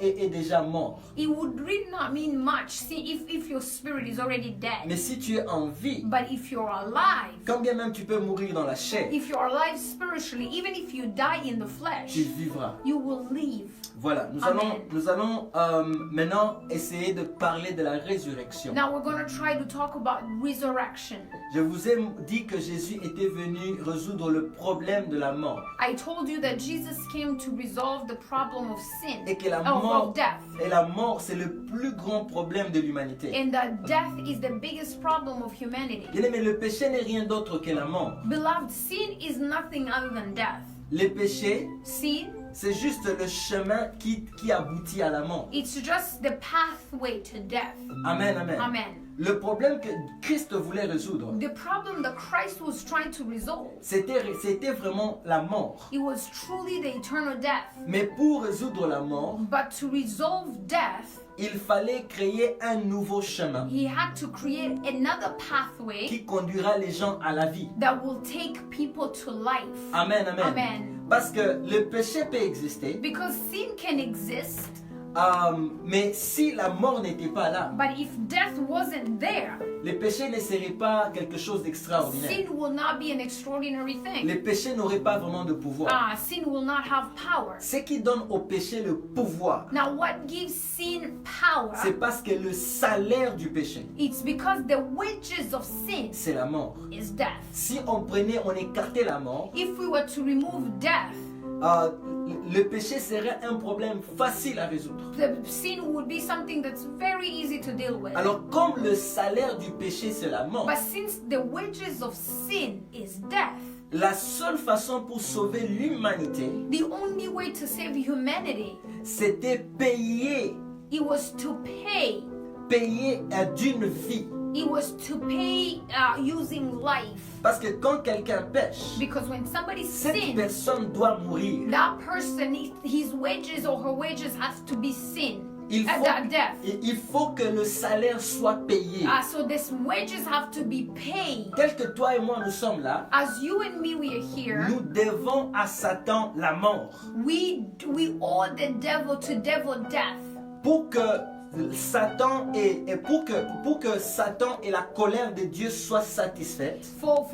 est déjà mort. it would really not mean much. See, if your spirit is already dead. Mais si tu es en vie, But if you're alive, quand bien même tu peux mourir dans la chair, if you're alive spiritually, even if you die in the flesh, tu vivras. you will live. Voilà, Amen. nous allons maintenant essayer de parler de la résurrection. Now we're going to try to talk about resurrection. Je vous ai dit que Jésus était venu résoudre le problème de la mort. I told you that Jesus came to resolve the problem of sin, Et que la of mort, death. et la mort, c'est le plus grand problème de l'humanité. And that death is the biggest problem of humanity. Bien-aimé, le péché n'est rien d'autre que la mort. Beloved, sin is nothing other than death. Le péché, Sin, c'est juste le chemin qui aboutit à la mort. it's just the pathway to death. Amen, amen. Amen. Le problème que Christ voulait résoudre, The problem that Christ was trying to resolve, c'était vraiment la mort. it was truly the eternal death. Mais pour résoudre la mort, But to resolve death, il fallait créer un nouveau chemin he had to create another pathway qui conduira les gens à la vie. that will take people to life. Amen, amen. Amen. Parce que le péché peut exister, Because sin can exist, mais si la mort n'était pas là, but if death wasn't there, le péché ne serait pas quelque chose d'extraordinaire. sin will not be an extraordinary thing. Le péché n'aurait pas vraiment de pouvoir. Sin will not have power. Ce qui donne au péché le pouvoir, Now, what gives sin power? c'est parce que le salaire du péché, It's because the wages of sin c'est la mort. is death. Si on écartait la mort, If we were to remove death, le péché serait un problème facile à résoudre. the sin would be something that's very easy to deal with. Alors comme le salaire du péché c'est la mort, But since the wages of sin is death, la seule façon pour sauver l'humanité, the only way to save humanity, c'était payer it was to pay. d'une vie. It was to pay using life. Parce que quand quelqu'un pêche, Because when somebody cette sins, personne doit mourir. that person, his wages or her wages has to be sin. Il Death. faut que le salaire soit payé. So these wages have to be paid. Tel que toi et moi nous sommes là, As you and me, we are here. nous devons à Satan la mort. We owe the devil to devil death. Pour que Satan pour que Satan et la colère de Dieu soient satisfaites, For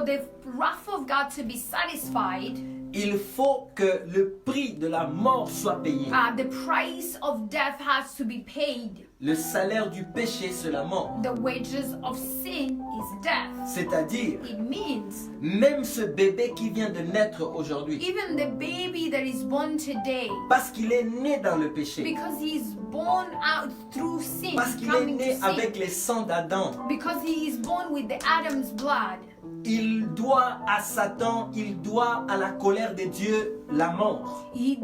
the wrath of God to be satisfied, il faut que le prix de la mort soit payé. the price of death has to be paid. Le salaire du péché, c'est la mort. The wages of sin is death. C'est-à-dire, It means même ce bébé qui vient de naître aujourd'hui, even the baby that is born today, parce qu'il est né dans le péché, because he is born out through sin, parce qu'il est coming né to avec sin, les sangs d'Adam, because he is born with the Adam's blood, il doit à Satan, il doit à la colère de Dieu la mort. he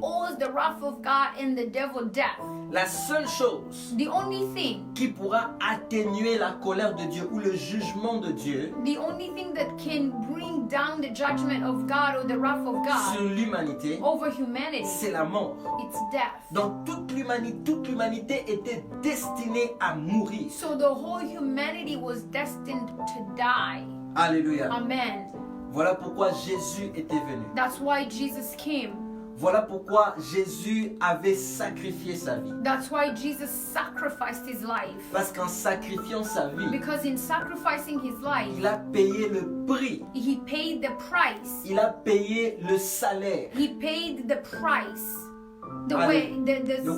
owes the wrath of God and the devil death. La seule chose The only thing, qui pourra atténuer la colère de Dieu ou le jugement de Dieu the only thing that can bring down the judgment of God or the wrath of sur God l'humanité, over humanity, c'est la mort. it's death. Donc toute l'humanité était destinée à mourir. So the whole humanity was destined to die. Alléluia. Amen. Voilà pourquoi Jésus était venu. That's why Jesus came. Voilà pourquoi Jésus avait sacrifié sa vie. That's why Jesus sacrificed his life. Parce qu'en sacrifiant sa vie, Because in sacrificing his life, il a payé le prix. he paid the price. Il a payé le salaire. He paid the price. The The salary,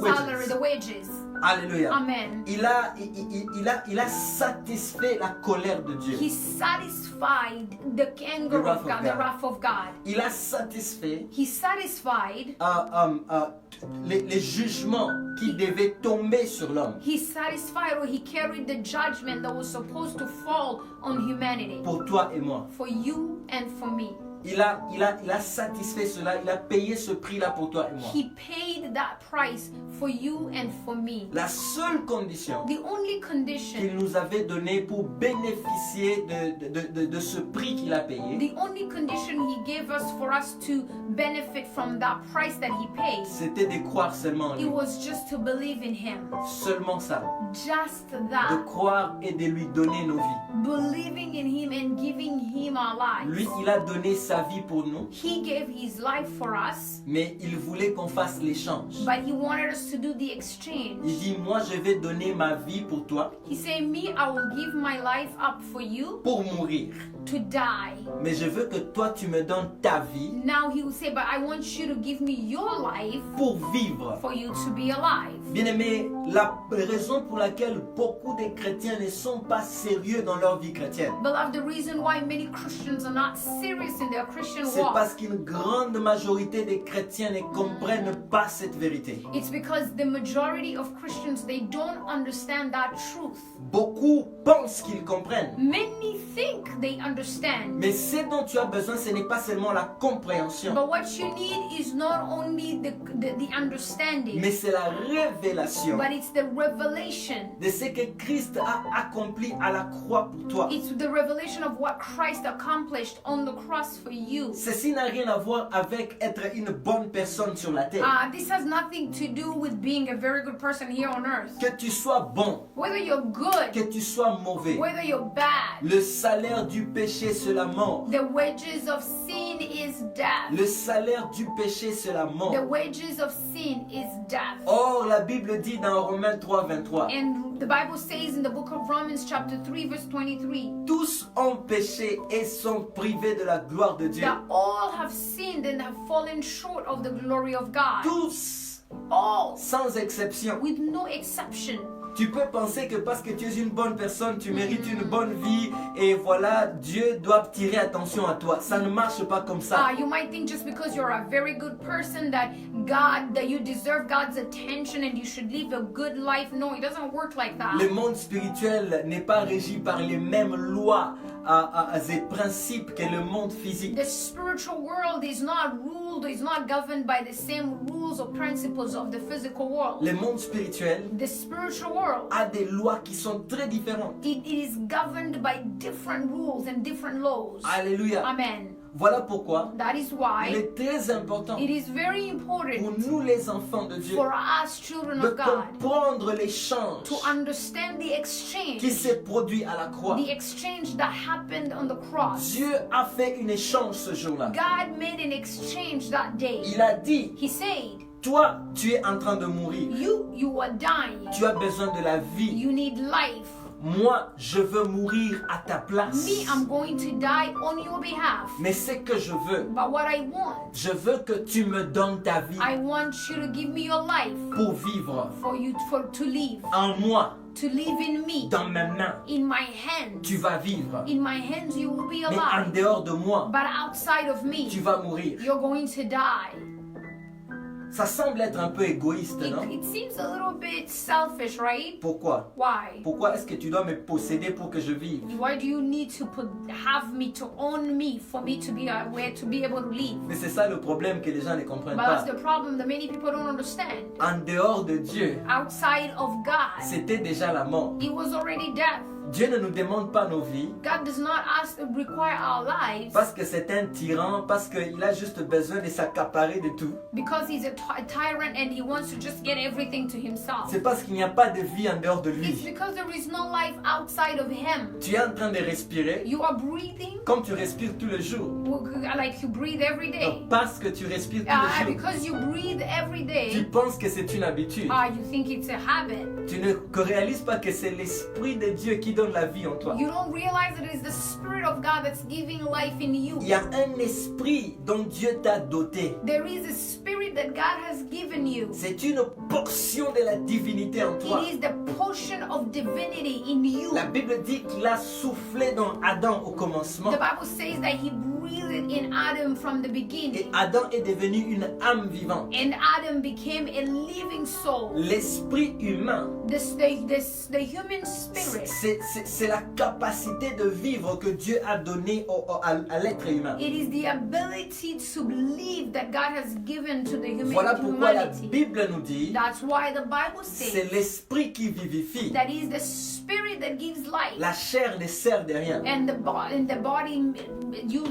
wages. the wages. Alléluia. Amen. Il a satisfait la colère de Dieu. He satisfied the anger The wrath of God, of the God. wrath of God. Il a satisfait He satisfied. les jugements qui devaient tomber sur l'homme He satisfied, or he carried the judgment that was supposed to fall on humanity pour toi et moi. for you and for me. Il a satisfait cela, il a payé ce prix-là pour toi et moi. He paid that price for you and for me. La seule condition The only qu'il condition, nous avait donnée pour bénéficier de ce prix qu'il a payé, the only condition he gave us for us to benefit from that price that he paid, c'était de croire seulement en it lui. was just to believe in him. Seulement ça. Just De that. croire et de lui donner nos vies. Believing in him and giving him our Lui, lives. il a donné sa vie pour nous, He gave his life for us, mais il voulait qu'on fasse l'échange. but he wanted us to do the Il exchange. dit, moi je vais donner ma vie pour toi, He said, me, I will give my life up for you pour mourir. to die. Mais je veux que toi tu me donnes ta vie Now he will say, but I want you to give me your life pour vivre. for you to be alive. Bien-aimé, la raison pour laquelle beaucoup de chrétiens ne sont pas sérieux dans leur vie chrétienne, Beloved, the reason why many Christians are not serious in their Christian c'est walk, parce qu'une grande majorité des chrétiens ne comprennent pas cette vérité. it's because the majority of Christians, they don't understand that truth. Beaucoup pensent qu'ils comprennent. Many think they understand. Mais ce dont tu as besoin, ce n'est pas seulement la compréhension, But what you need is not only the understanding, mais c'est la révélation but it's the revelation. de ce que Christ a accompli à la croix pour toi. It's the revelation of what Christ accomplished on the cross for you. Ceci n'a rien à voir avec être une bonne personne sur la terre. This has nothing to do with being a very good person here on earth. Que tu sois bon, Whether you're good, que tu sois mauvais, whether you're bad, le salaire du péché c'est la mort. the wages of sin is death. Le salaire du péché c'est la mort. The wages of sin is death. Or, la Bible dit dans Romains 3, 23, And the Bible says in the book of Romans chapter 3 verse 23 tous ont péché et sont privés de la gloire de Dieu. that all have sinned and have fallen short of the glory of God. Tous, All, sans exception. with no exception. Tu peux penser que parce que tu es une bonne personne, tu mérites une bonne vie et voilà, Dieu doit tirer attention à toi. Ça ne marche pas comme ça. You might think just because you're a very good person that you deserve God's attention and you should live a good life. No, it doesn't work like that. Le monde spirituel n'est pas régi par les mêmes lois et principes que le monde physique. The spiritual world is not ruled, is not governed by the same rules or principles of the physical world. Le monde spirituel The spiritual world, a des lois qui sont très différentes. it is governed by different rules and different laws. Alléluia. Amen. Voilà pourquoi That is il why est très important it is very pour important nous les enfants de Dieu for us children de of God comprendre l'échange to understand the qui exchange, s'est produit à la croix. the exchange that happened on the cross. Dieu a fait un échange ce jour-là. God made an exchange that day. Il a dit, He said, toi, tu es en train de mourir. you are dying. Tu as besoin de la vie. You need life. Moi, je veux mourir à ta place. Me, I'm going to die on your behalf. Mais ce que je veux, But what I want, je veux que tu me donnes ta vie I want you to give me your life pour vivre to live. en moi, To live in me. dans mes mains. In my hands. Tu vas vivre. In my hands you will be Mais en alive. dehors de moi, But outside of me, tu vas mourir. you're going to die. Ça semble être un peu égoïste, non? It seems a little bit selfish, right? Pourquoi? Why? Pourquoi est-ce que tu dois me posséder pour que je vive? Why do you need to have me, to own me, for me to be aware, to be able to live? Mais c'est ça le problème que les gens ne comprennent But that's pas. the problem that many people don't understand. En dehors de Dieu, Outside of God, c'était déjà la mort. it was already death. Dieu ne nous demande pas nos vies God does not require our lives parce que c'est un tyran, parce qu'il a juste besoin de s'accaparer de tout. because he's a tyrant and he wants to just get everything to himself. C'est parce qu'il n'y a pas de vie en dehors de It's lui. because there is no life outside of him. Tu es en train de respirer You are breathing comme tu respires tous les jours. like you breathe every day. Parce que tu respires tous les jours, Because you breathe every tu day, penses que c'est une habitude. you think it's a habit. Tu ne réalises pas que c'est l'Esprit de Dieu qui donne la vie en toi. You don't realize that it is the Spirit of God that's giving life in you. Il y a un esprit dont Dieu t'a doté. There is a spirit spirit that God has given you. C'est une portion de la divinité en toi. It is the portion of divinity in you. La Bible dit qu'il a soufflé dans Adam au commencement. The Bible says that he breathed in Adam from the Et beginning. Adam est devenu une âme vivante. And Adam became a living soul. L'esprit humain, The human spirit. c'est la capacité de vivre que Dieu a donnée à l'être humain. It is the ability to believe that God has given to the Voilà pourquoi la humanity. Bible nous dit, That's why the Bible c'est says l'esprit qui vivifie. that is the spirit that gives life. La chair ne sert de rien. And the body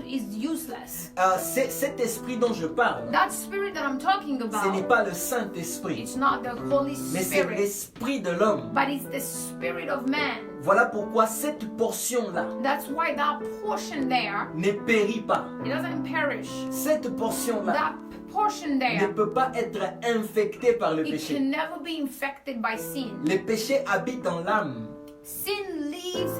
is useless. Cet esprit dont je parle, That spirit that I'm talking ce n'est about, pas le Saint-Esprit, it's not the Holy mais c'est Spirit, l'esprit de l'homme. but it's the spirit of man. Voilà pourquoi cette portion-là That's why that portion there, ne périt pas. it doesn't perish. Cette portion-là That portion ne there, peut pas être infectée par le it péché. can never be infected by sin. Le péché habite dans l'âme Sin lives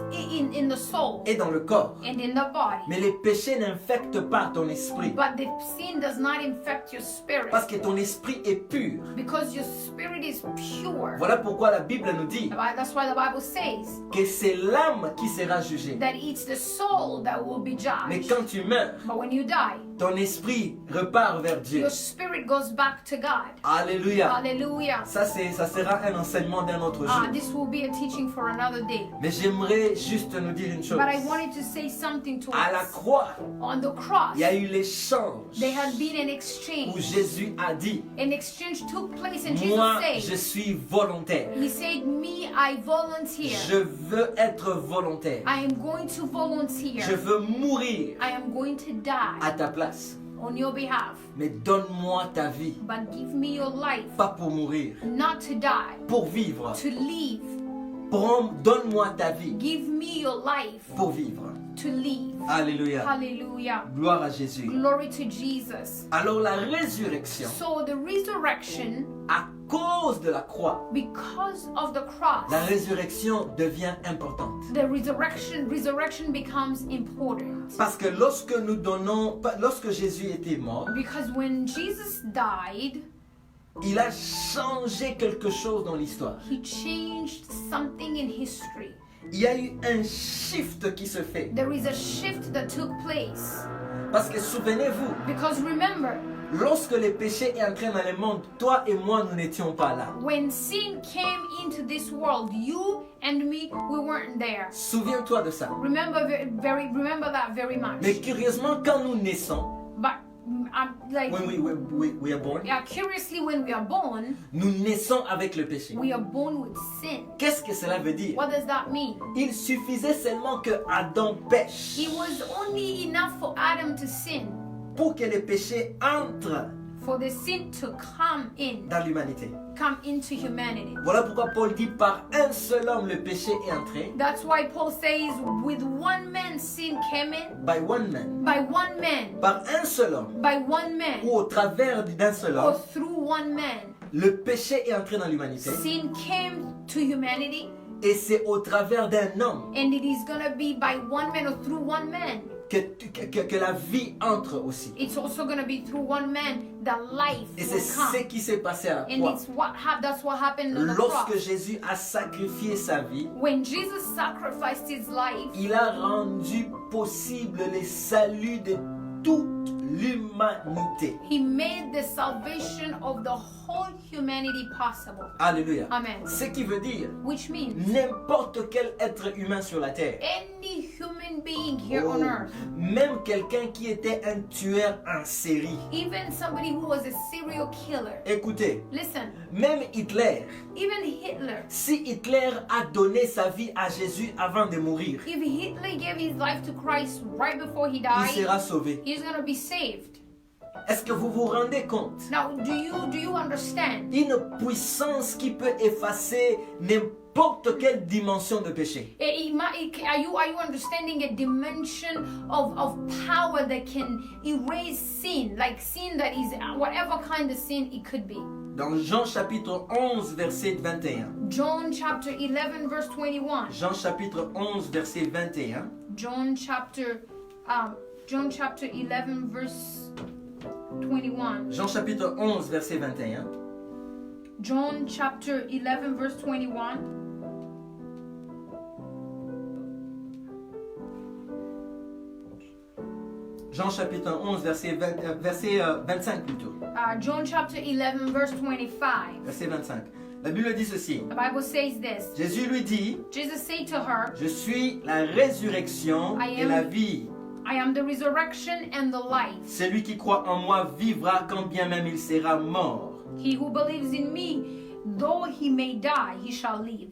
in the soul et dans le corps. and in the body. Mais le péché n'infecte pas ton esprit. But the sin does not infect your spirit Parce que ton esprit est pur. because your spirit is pure. Voilà pourquoi la Bible nous dit That's why the Bible says que c'est l'âme qui sera jugée. that it's the soul that will be Mais judged. quand tu meurs, But when you die, ton esprit repart vers Dieu. your spirit goes back to God. Alléluia. Hallelujah. Ça sera un enseignement d'un autre jour. This will be a teaching for another day. Mais j'aimerais juste nous dire une chose. But I wanted to say something to À la us. croix, On the cross, il y a eu l'échange there had been an où exchange. Jésus a dit, An exchange took place and moi, Jesus je said, suis volontaire. He said, me, I volunteer. Je veux être volontaire. I am going to Je volunteer. veux mourir I am going to à die ta place. on your behalf. Mais donne-moi ta vie. But give me your life, Pas pour mourir, not to die, pour vivre. to live. Donne-moi ta vie Give me your life pour vivre. to live. Alléluia. Hallelujah. Gloire à Jésus. Glory to Jesus. Alors la résurrection, So the resurrection, à cause de la croix, because of the cross, la résurrection devient importante. the resurrection becomes important. Parce que lorsque Jésus était mort, Because when Jesus died, il a changé quelque chose dans l'histoire. he changed something in history. Il y a eu un shift qui se fait. There is a shift that took place. Parce que souvenez-vous, Because remember, lorsque le péché est entré dans le monde, toi et moi, nous n'étions pas là. when sin came into this world, you and me, we weren't there. Souviens-toi de ça. Remember that very much. Mais curieusement, quand nous naissons, But like, when we are born, curiously, when we are born, nous naissons avec le péché. we are born with sin. Qu'est-ce que cela veut dire? What does that mean? Il suffisait seulement que Adam pêche It was only enough for Adam to sin, pour que le péché entre for the sin to come into humanity. Voilà pourquoi Paul dit par un seul homme le péché est entré. That's why Paul says, with one man sin came in. By one man. By one man. Par un seul homme. By one man. Ou au travers d'un seul Or homme. through one man. Le péché est entré dans l'humanité. Sin came to humanity. Et c'est au travers d'un homme And it is going to be by one man or through one man. que la vie entre aussi. It's also going to be through one man that life Et will c'est come. ce qui s'est passé à la And croix. that's what happened on the Lorsque cross. Jésus a sacrifié sa vie, When Jesus sacrificed his life, il a rendu possible le salut de toute l'humanité. he made the salvation of the whole humanity possible. Alléluia. Amen. Ce qui veut dire Which means n'importe quel être humain sur la terre. any human being here on earth, Même quelqu'un qui était un tueur en série. even somebody who was a serial killer. Écoutez, Listen, même Hitler, even Hitler, si Hitler a donné sa vie à Jésus avant de mourir, if Hitler gave his life to Christ right before he il died, sera sauvé. he's going to be saved. Est-ce que vous vous rendez compte? Now, do you understand? Une puissance qui peut effacer n'importe quelle dimension de péché. Are you understanding a dimension of power that can erase sin, like sin that is whatever kind of sin it could be? Dans Jean chapitre 11 verset 21. John chapter 11 verse 21. Jean chapitre 11 verset 21. John chapter 11 verse 21. Jean chapitre 11, verset 21. John chapter 11 verse 21. Jean chapitre 11, verset 25 plutôt. John chapter 11 verse 25. Verset 25. La Bible dit ceci. The Bible says this. Jésus lui dit, Jesus said to her, je suis la résurrection et la vie. I am the resurrection and the life. Celui qui croit en moi vivra quand bien même il sera mort. He who believes in me, though he may die, he shall live.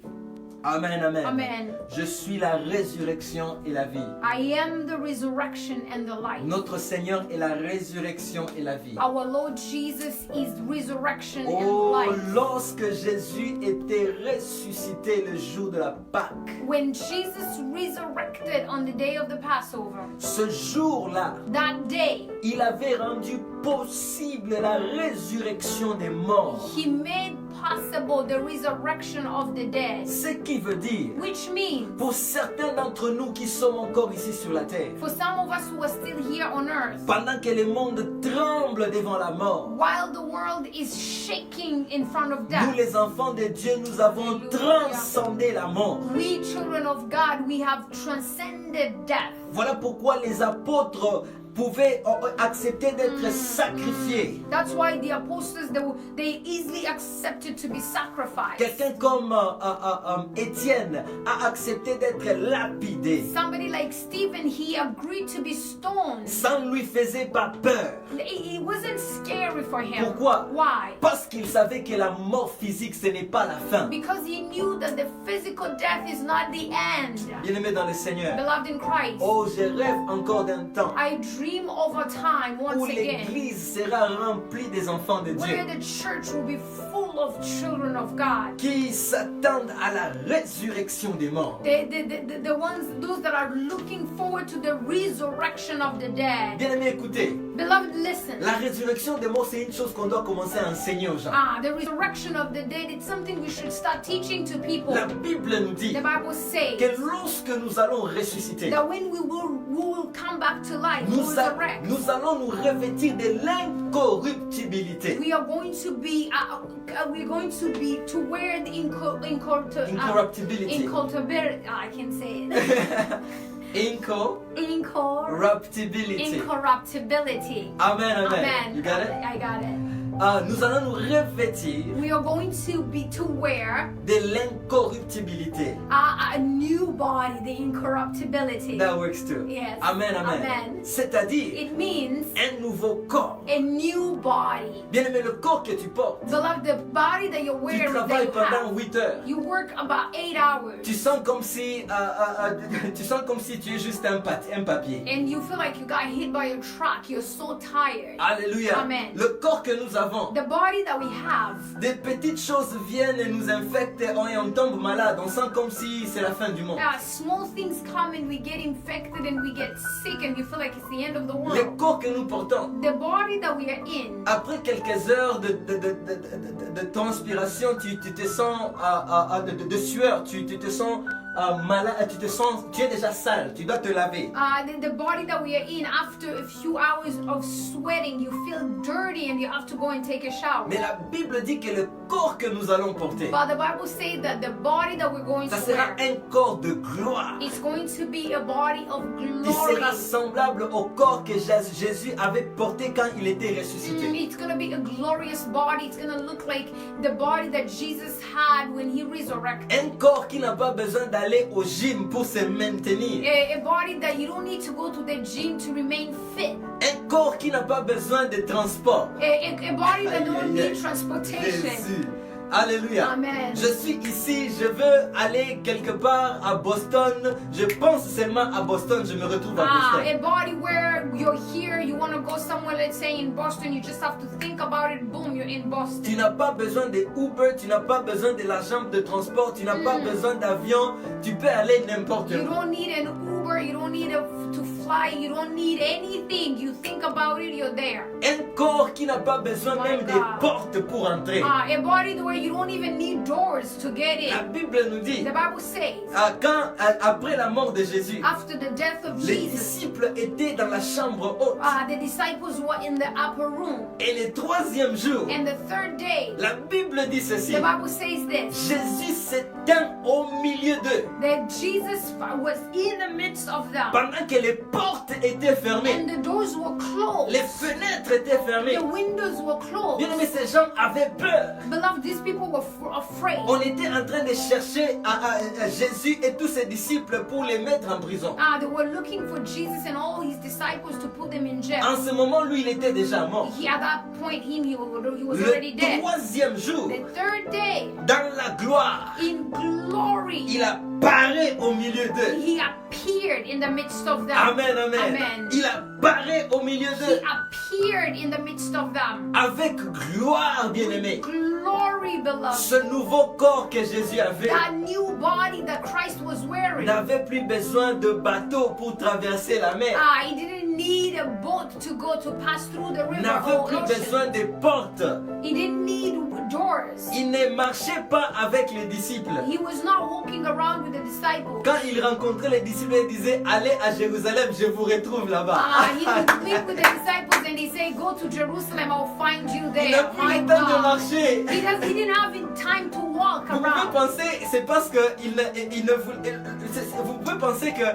Amen, amen. Amen. Je suis la résurrection et la vie. I am the resurrection and the life. Notre Seigneur est la résurrection et la vie. Our Lord Jesus is resurrection and Oh, life. lorsque Jésus était ressuscité le jour de la Pâque, When Jesus resurrected on the day of the Passover, ce jour-là, that day, il avait rendu possible la résurrection des morts. he made possible the resurrection of the dead. Ce qui veut dire, Which means, pour certains d'entre nous qui sommes encore ici sur la terre, for some of us who are still here on earth, pendant que le monde tremble devant la mort, while the world is shaking in front of nous death, les enfants de Dieu, nous avons transcendé la mort. we children of God, we have transcended death. Voilà pourquoi les apôtres pouvaient accepter d'être sacrifiés. That's why the apostles, they easily accepted to be sacrificed. Quelqu'un comme Étienne a accepté d'être lapidé. Somebody like Stephen, he agreed to be stoned. Ça ne lui faisait pas peur. It wasn't scary for him. Pourquoi? Why? Parce qu'il savait que la mort physique, ce n'est pas la fin. Because he knew that the physical death is not the end. Bien-aimé dans le Seigneur, Beloved in Christ, oh, je rêve encore d'un temps I dream of a time où once again l'église sera remplie des enfants de where Dieu the church will be full of children of God. qui s'attendent à la résurrection des morts. The ones, those that are looking forward to the resurrection of the dead. Bien-aimé, écoutez, Beloved, listen. la résurrection des morts, c'est une chose qu'on doit commencer à enseigner aux gens. The resurrection of the dead, it's something we should start teaching to people. La Bible nous dit The Bible says que lorsque nous allons ressusciter, that when we will come back to life, we will resurrect. nous allons nous revêtir de l'incorruptibilité. We are going to be, we're going to wear the Incorruptibility. incorruptibility. I can say it. Incorruptibility. Incorruptibility. Amen, amen. Amen. You got it? I got it. Nous allons nous revêtir We are going to wear de l'incorruptibilité. a new body, the incorruptibility. That works too. Yes. Amen, amen. Amen. C'est-à-dire It means un nouveau corps. a new body. Bien aimé, le corps que tu portes, Beloved, the body that you're tu wearing, that travailles you pendant have, 8 heures. you work about 8 hours. Tu sens comme si tu es juste un papier. And you feel like you got hit by a truck. You're so tired. Alléluia. Amen. Le corps que nous avons, The body that we have, des petites choses viennent et nous infectent et on tombe malade. On sent comme si c'est la fin du monde. small things come and we get infected and we get sick and you feel like it's the end of the Le world. corps que nous portons, The body that we are in, après quelques heures de transpiration, tu te sens de sueur, tu te sens malade, tu es déjà sale, tu dois te laver. the body that we are in, after a few hours of sweating, you feel dirty and you have to go and take a shower. Mais la Bible dit que le corps que nous allons porter, But the Bible says that the body that we're going ça to sera wear, un corps de gloire. it's going to be a body of Il glory. sera semblable au corps que Jésus avait porté quand il était ressuscité. It's going to be a glorious body. It's going to look like the body that Jesus had when he resurrected. Un corps qui n'a pas besoin d'aller au gym pour se maintenir. A body that you don't need to go to the gym to remain fit. Un corps qui n'a pas besoin de transport. A body that don't Aïe, aïe, need aïe. transportation. Jésus. Alléluia. Amen. Je suis ici, je veux aller quelque part à Boston. Je pense seulement à Boston, je me retrouve à A Boston. body where you're here, you want to go somewhere, let's say in Boston, you just have to think about it, boom, you're in Boston. Tu n'as pas besoin de Uber, tu n'as pas besoin de l'agent de transport, tu n'as pas besoin d'avion, tu peux aller n'importe You où. don't need an Uber, you don't need to fly, you don't need anything. You think about it, you're there. Un corps qui n'a pas besoin My même des God. portes pour entrer. A body where you don't even need doors to get La in. Bible nous dit, The Bible says, après la mort de Jésus, after the death of les Jesus, disciples étaient dans la chambre haute. the disciples were in the upper room. Et le troisième jour, And the third day, la Bible dit ceci. the Bible says this, Jésus s'éteint au milieu d'eux. that Jesus was in the midst of them. Pendant que les portes étaient fermées, And the doors were closed. les fenêtres étaient fermées. The windows were closed. Bien aimé, ces gens avaient peur. Beloved, these people were afraid. On était en train de chercher à Jésus et tous ses disciples pour les mettre en prison. They were looking for Jesus and all his disciples to put them in jail. En ce moment, lui, il était déjà mort. At that point, he was Le already dead. troisième jour, The third day, dans la gloire, in glory, il apparaît au milieu d'eux. he appeared in the midst of them. Amen, amen. Amen. Il apparaît au milieu He d'eux appeared in the midst of them. avec gloire, bien-aimé. Glory, beloved. Ce nouveau corps que Jésus avait That new body that Christ was wearing. n'avait plus besoin de bateau pour traverser la mer. He didn't need a boat to go to pass through the river N'avait or plus ocean. besoin de portes. He didn't need doors. Il ne marchait pas avec les disciples. He was not walking around with the disciples. Quand il rencontrait les disciples, il disait allez à Jérusalem, je vous retrouve là-bas. He would meet with the disciples and he said, go to Jerusalem, I'll find you Il there. n'a plus My le temps de God. marcher. He didn't have time to walk Vous pouvez around. penser, c'est parce que il ne voulait. Vous pouvez penser que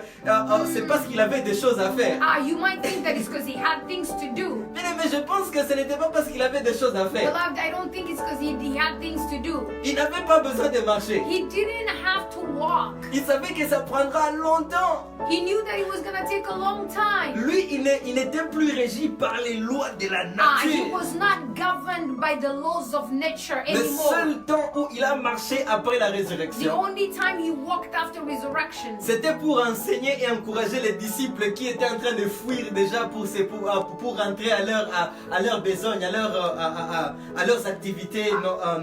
c'est parce qu'il avait des choses à faire. You might think that it's because he had things to do. Mais je pense que ce n'était pas parce qu'il avait des choses à faire. Beloved, I don't think it's because he had things to do. Il n'avait pas besoin de marcher. He didn't have to walk. Il savait que ça prendra longtemps. He knew that it was going to take a long time. Lui, il n'était plus régi par les lois de la He nature. was not governed by the laws of nature Le anymore. seul temps où il a marché après la The résurrection, only time he walked after resurrection, c'était pour enseigner et encourager les disciples qui étaient en train de fuir déjà pour rentrer à leur besogne, à leurs activités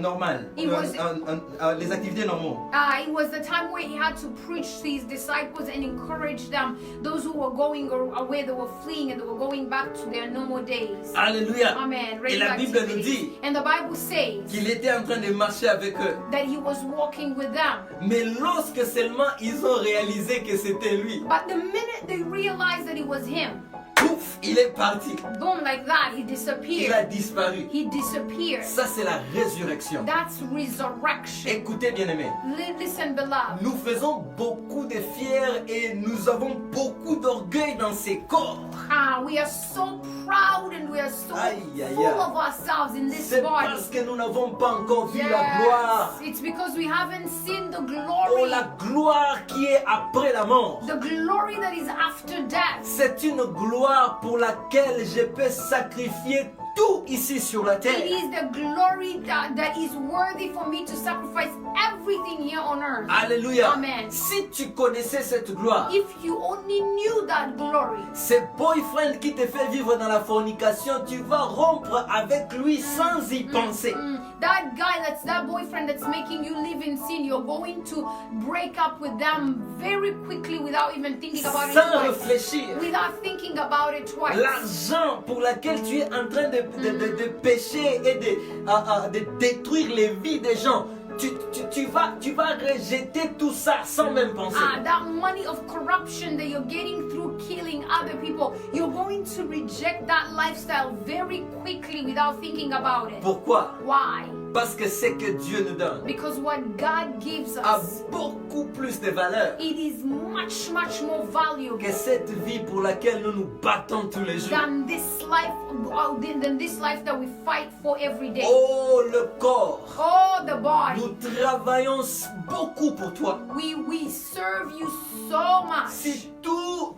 normales, les activités normales. it was the time where he had to preach to his disciples and encourage them, those who were going away, they were fleeing and they were going back to their normal days. Alléluia. Amen. Et la Regular Bible nous activities. dit And the Bible says qu'il était en train de marcher avec eux. that he was walking with them. Mais lorsque seulement ils ont réalisé que c'était lui, But the minute they realized that it was him, pouf, il est parti. boom, like that, he Il a disappeared. disparu. He disappeared. Ça, c'est la résurrection. That's resurrection. Écoutez, bien-aimés. Listen, beloved. Nous faisons beaucoup de fiers et nous avons beaucoup d'orgueil dans ces corps. We are so proud and we are so Aïe, aïe, full aïe. of ourselves in this C'est body. parce que nous n'avons pas encore vu la gloire. Yes, it's because we haven't seen the Oh, glory. la gloire qui est après la mort. The glory that is after death. C'est une gloire pour laquelle je peux sacrifier tout ici sur la It terre. is the glory that is worthy for me to sacrifice everything here on earth. Alléluia. Amen. Si tu connaissais cette gloire, If you only knew that glory, ce boyfriend qui te fait vivre dans la fornication, tu vas rompre avec lui sans y penser. that guy, that boyfriend that's making you live in sin, you're going to break up with them very quickly without even thinking about it Sans twice. réfléchir. Without thinking about it twice. L'argent pour lequel tu es en train de pécher et de détruire les vies des gens, tu vas rejeter tout ça sans même penser. That money of corruption that you're getting through killing other people, you're going to reject that lifestyle very quickly without thinking about it. Pourquoi? Why? Parce que ce que Dieu nous donne Because what God gives a us, beaucoup plus de valeur it is much, much more valuable que cette vie pour laquelle nous nous battons tous les jours. than this life that we fight for every day. Oh, le corps. Oh, the body. Nous travaillons beaucoup pour toi. We serve you so much. Si tous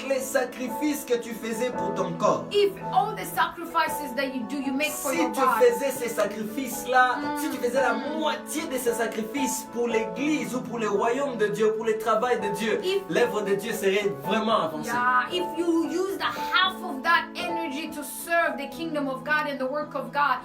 les sacrifices que tu faisais pour ton corps, If all the sacrifices that you make for si your tu body, faisais ces sacrifices-là, si tu faisais la moitié de ces sacrifices pour l'église ou pour le royaume de Dieu, pour le travail de Dieu, l'œuvre de Dieu serait vraiment avancée. if you use the half of that energy to serve the kingdom of God and the work of God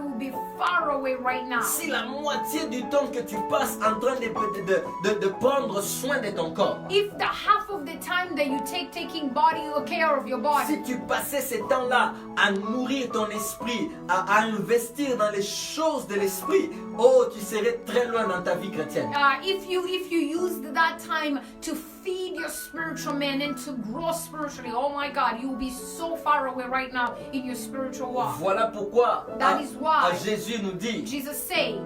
will be far away right now. Si la moitié du temps que tu passes en train de prendre soin de ton corps, If the half of the time that you taking body care of your body. Si tu passais ces temps-là à nourrir ton esprit, à investir dans les choses de l'esprit, oh, tu serais très loin dans ta vie chrétienne. If you used that time to feed your spiritual man and to grow spiritually, oh my God, you will be so far away right now in your spiritual walk. Voilà pourquoi That is why Jésus nous dit, Jesus said,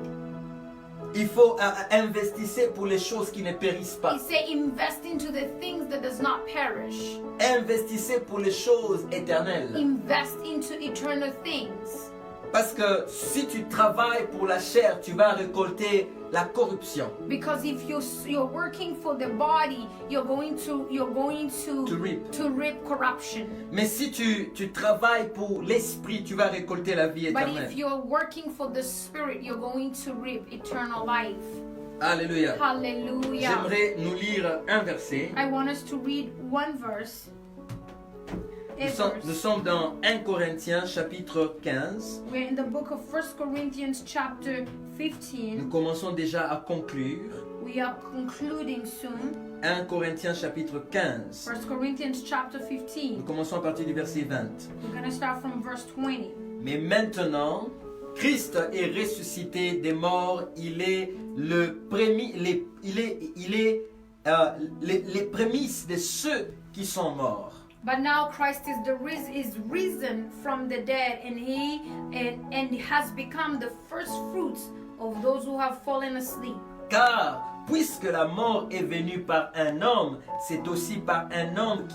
il faut investir pour les choses qui ne périssent pas. He said, invest into the things that does not perish. Investissez pour les choses éternelles. Invest into eternal things. Parce que si tu travailles pour la chair, tu vas récolter la corruption. Because if you're working for the body, you're going to reap corruption. Mais si tu travailles pour l'esprit, tu vas récolter la vie But éternelle. if you're working for the spirit, you're going to reap eternal life. Alléluia. Hallelujah. J'aimerais nous lire un verset. I want us to read one verse. Nous sommes dans 1 Corinthiens chapitre 15. We're in the book of 1 Corinthians chapter Nous 15. commençons déjà à conclure. We are concluding soon. 1 Corinthiens chapitre 15. 1 Corinthians chapter Nous 15. commençons à partir du verset 20. We're going to start from verse 20. Mais maintenant, Christ est ressuscité des morts. Il est le premier, les prémices de ceux qui sont morts. But now Christ is risen from the dead, and he has become the first fruits of those who have fallen asleep. Car puisque la mort est venue par un homme, c'est aussi par un homme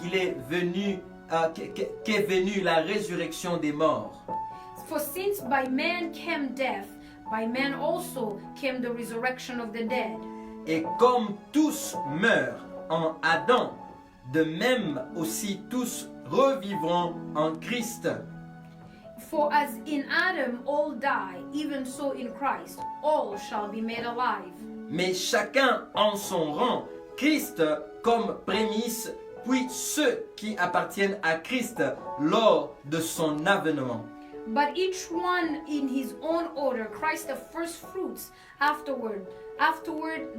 qu'est venue la résurrection des morts. For since by man came death, by man also came the resurrection of the dead. Et comme tous meurent en Adam, de même aussi tous revivront en Christ. For as in Adam all die, even so in Christ all shall be made alive. Mais chacun en son rang, Christ comme prémisse, puis ceux qui appartiennent à Christ lors de son avènement. But each one in his own order, Christ the first fruits, afterward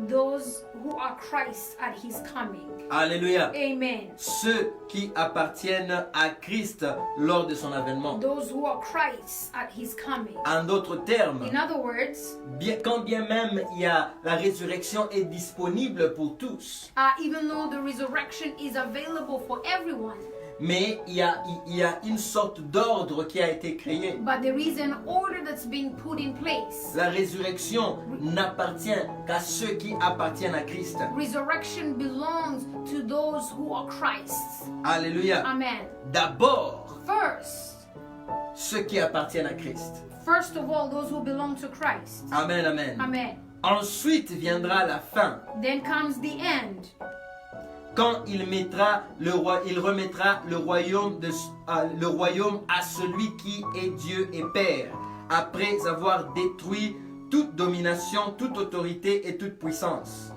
those who are Christ at his coming. Alléluia. Amen. Ceux qui appartiennent à Christ lors de son avènement. Those who are Christ at his coming. En d'autres termes, In other words, quand bien même la résurrection est disponible pour tous, even though the resurrection is available for everyone, mais il y a une sorte d'ordre qui a été créé. but there is an order that's being put in place. La résurrection n'appartient qu'à ceux qui appartiennent à Christ. Resurrection belongs to those who are Christ's. Alléluia. Amen. D'abord, First ceux qui appartiennent à Christ. of all, those who belong to Christ. Amen, amen. Amen. Ensuite viendra la fin, Then comes the end, quand il remettra le royaume à celui qui est Dieu et Père, après avoir détruit toute domination, toute autorité et toute puissance.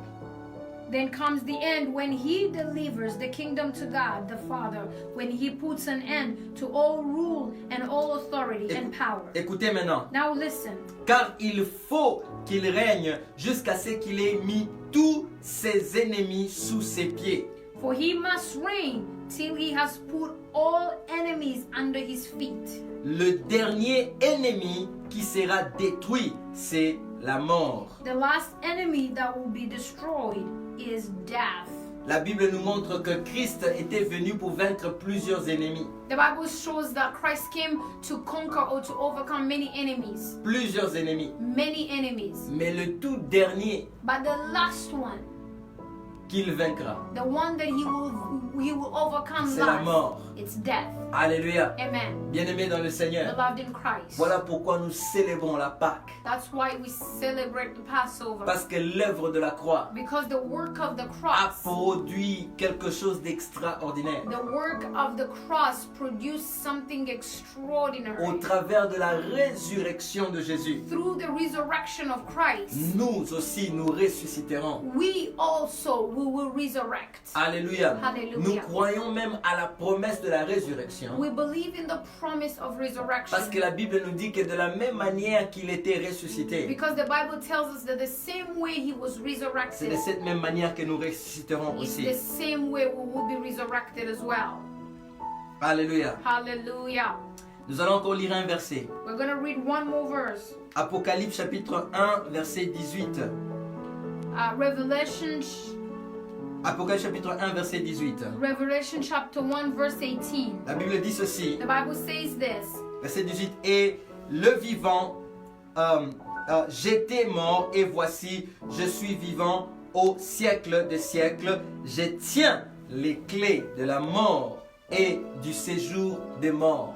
Then comes the end, when he delivers the kingdom to God the Father, when he puts an end to all rule and all authority and power. Écoutez maintenant. Now listen. Car il faut qu'il règne jusqu'à ce qu'il ait mis tous ses ennemis sous ses pieds. For he must reign till he has put all enemies under his feet. Le dernier ennemi qui sera détruit, c'est la mort. The last enemy that will be destroyed is death. La Bible nous montre que Christ était venu pour vaincre plusieurs ennemis. The Bible shows that Christ came to conquer or to overcome many enemies. Plusieurs ennemis. Many enemies. Mais le tout dernier But the last one, qu'il vaincra, the one that he will overcome c'est la last, mort. it's death. Alléluia. Amen. Bien-aimés dans le Seigneur, Beloved in Christ. voilà pourquoi nous célébrons la Pâque. That's why we celebrate the Passover. Parce que l'œuvre de la croix Because the work of the a cross, produit quelque chose d'extraordinaire. the work of the cross produced something extraordinary. Au travers de la résurrection de Jésus, Through the resurrection of Christ, nous aussi nous ressusciterons. we also we will resurrect. Alléluia. Hallelujah. Nous croyons même à la promesse de la résurrection. We believe in the promise of resurrection. Parce que la Bible nous dit que de la même manière qu'il était ressuscité, Because the Bible tells us that the same way he was c'est resurrected de cette même manière que nous ressusciterons is aussi. the same way we will be resurrected as well. Alléluia. Hallelujah. Nous allons encore lire un verset. We're going to read one more verse. Apocalypse chapitre 1, verset 18. Revelation Apocalypse chapitre 1, verset 18. Revelation chapter 1 verse 18. La Bible dit ceci, The Bible says this. verset 18. Et le vivant, j'étais mort et voici, je suis vivant au siècle des siècles. Je tiens les clés de la mort et du séjour des morts.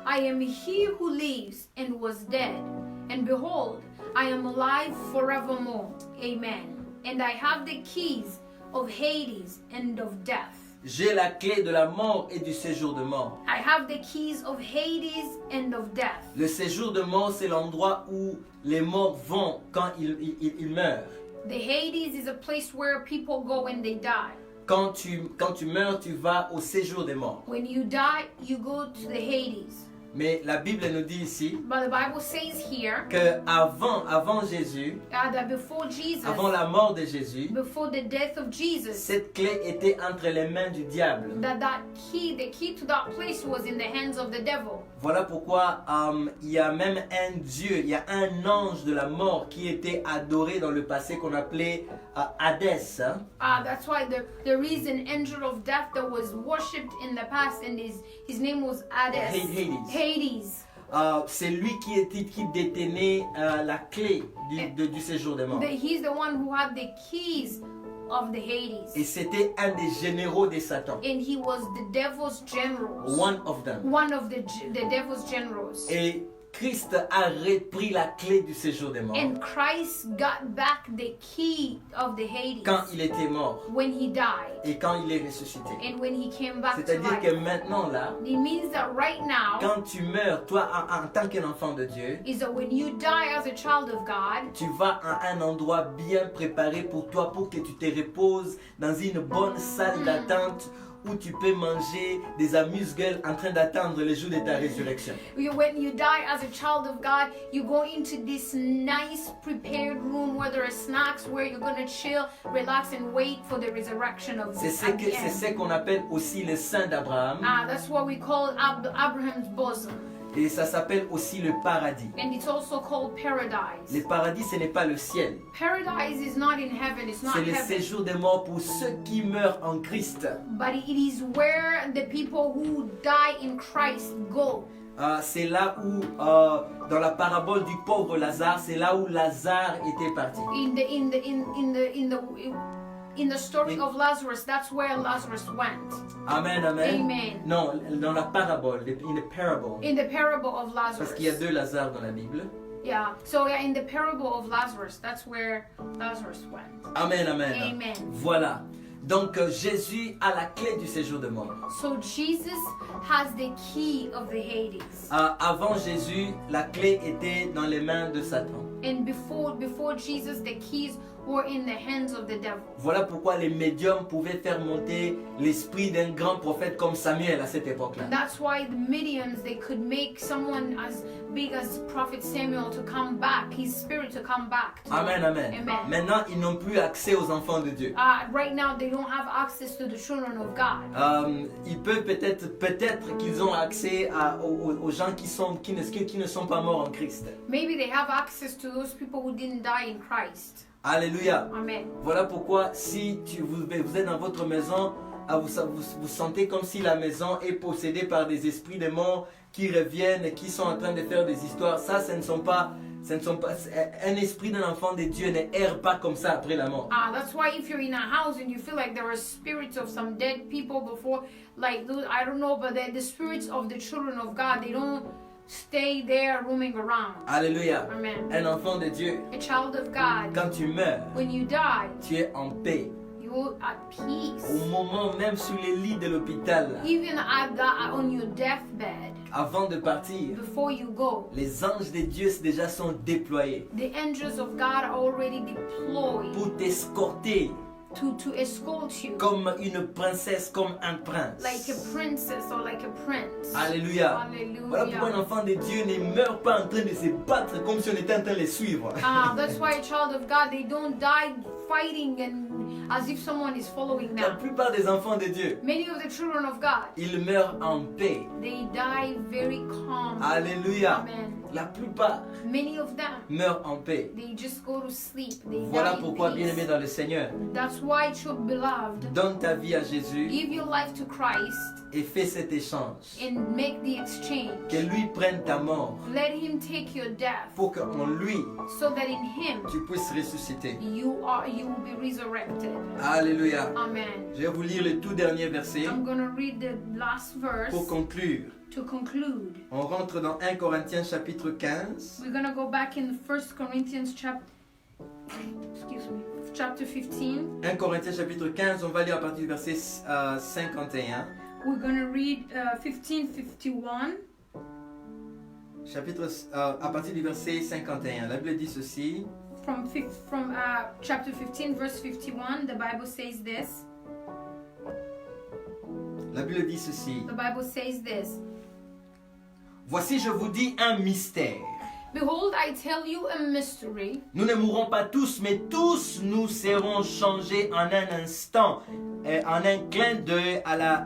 I am he who lives and was dead, and behold, I am alive forevermore. Amen. And I have the keys of Hades and of death. J'ai la clé de la mort et du séjour de mort. I have the keys of Hades and of death. Le séjour de mort, c'est l'endroit où les morts vont quand ils meurent. The Hades is a place where people go when they die. Quand tu meurs, tu vas au séjour des morts. When you die, you go to the Hades. Mais la Bible nous dit ici But the Bible says here que avant Jésus, that before Jesus, avant la mort de Jésus, before the death of Jesus, cette clé était entre les mains du diable. that key, the key to that place was in the hands of the devil. Voilà pourquoi il y a même un Dieu, il y a un ange de la mort qui était adoré dans le passé qu'on appelait Hadès. Hein? That's why there is an angel of death that was worshipped in the past, and his name was Hades. Hades. C'est lui qui détenait la clé du séjour des morts. He's the one who had the keys of the Hades. Et c'était un des généraux de Satan. And he was the devil's generals. One of them. One of the devil's generals. Et Christ a repris la clé du séjour des morts. And Christ got back the key of the Hades Quand il était mort when he died et quand il est ressuscité. and when he came back to C'est-à-dire que life. maintenant là, It means that right now quand tu meurs, toi en tant qu'un enfant de Dieu, is that when you die as a child of God, tu vas à un endroit bien préparé pour toi, pour que tu te reposes dans une bonne salle d'attente où tu peux manger des amuse-gueules en train d'attendre le jour de ta résurrection. when you die as a child of God, you go into this nice prepared room where there are snacks, where you're going to chill, relax, and wait for the resurrection of C'est ce qu'on appelle aussi le sein d'Abraham. That's what we call Abraham's bosom. Et ça s'appelle aussi le paradis. And it's also called paradise. Le paradis, ce n'est pas le ciel. Paradise is not in heaven, it's not C'est le heaven. séjour des morts pour ceux qui meurent en Christ. But it is where the people who die in Christ go. C'est là où, dans la parabole du pauvre Lazare, c'est là où Lazare était parti. In the story of Lazarus, that's where Lazarus went. Amen, amen. Amen. Non, dans la parabole, in the parable. In the parable of Lazarus. Parce qu'il y a deux Lazare dans la Bible. Yeah. So in the parable of Lazarus, that's where Lazarus went. Amen, amen. Amen. Voilà. Donc Jésus a la clé du séjour de mort. So Jesus has the key of the Hades. Avant Jésus, la clé était dans les mains de Satan. And before Jesus, the keys were in the hands of the devil. Voilà pourquoi les médiums pouvaient faire monter l'esprit d'un grand prophète comme Samuel à cette époque-là. That's why the mediums, they could make someone as big as Prophet Samuel to come back, his spirit to come back. Amen, amen. Amen. Maintenant, ils n'ont plus accès aux enfants de Dieu. Right now, they don't have access to the children of God. Ils peuvent peut-être qu'ils ont accès aux gens qui ne sont pas morts en Christ. Maybe they have access to those people who didn't die in Christ. Alléluia. Amen. Voilà pourquoi si vous êtes dans votre maison, vous sentez comme si la maison est possédée par des esprits de mort qui reviennent, qui sont en train de faire des histoires. Ça, ce ne sont pas un esprit d'un enfant de Dieu ne erre pas comme ça après la mort. That's why if you're in a house and you feel like there are spirits of some dead people before, like those, I don't know, but the spirits of the children of God, they don't stay there roaming around. Alléluia. Amen. Un enfant de Dieu, A child of God, quand tu meurs, when you die, tu es en paix. you're at peace. Au moment même sur les lits de l'hôpital, là, Even on your deathbed, avant de partir, before you go, les anges de Dieu déjà sont déployés the angels of God are already deployed pour t'escorter to escort you comme une princesse, comme un prince. like a princess or like a prince. Alléluia. Voilà pourquoi un Hallelujah. enfant de Dieu ne meurt pas en train de se battre comme si on était en train de les suivre. That's why a child of God, they don't die fighting and as if someone is following La them. plupart des enfants de Dieu, Many of the children of God, ils meurent en paix. they die very calm. Alléluia. Amen. La plupart Many of them, meurent en paix. they just go to sleep. They Voilà die in pourquoi, peace. bien-aimé dans le Seigneur, That's why, child beloved, donne ta vie à Jésus give your life to Christ et fais cet échange. and make the exchange. Que lui prenne ta mort Let him take your death pour qu'en lui, so that in him tu puisses ressusciter. you will be resurrected. Alléluia. Amen. Je vais vous lire le tout dernier verset I'm going to read the last verse pour conclure. to conclude. On rentre dans 1 Corinthiens chapitre 15. We're going to go back in 1 Corinthians chapter 15. 1 Corinthiens chapitre 15, on va lire à partir du verset 51. We're going to read 15:51. Chapitre, à partir du verset 51. La Bible dit ceci. From chapter 15, verse 51, the Bible says this. La Bible dit ceci. The Bible says this. Voici, je vous dis un mystère. Behold, I tell you a mystery. Nous ne mourrons pas tous, mais tous nous serons changés en un instant, en un clin d'œil à la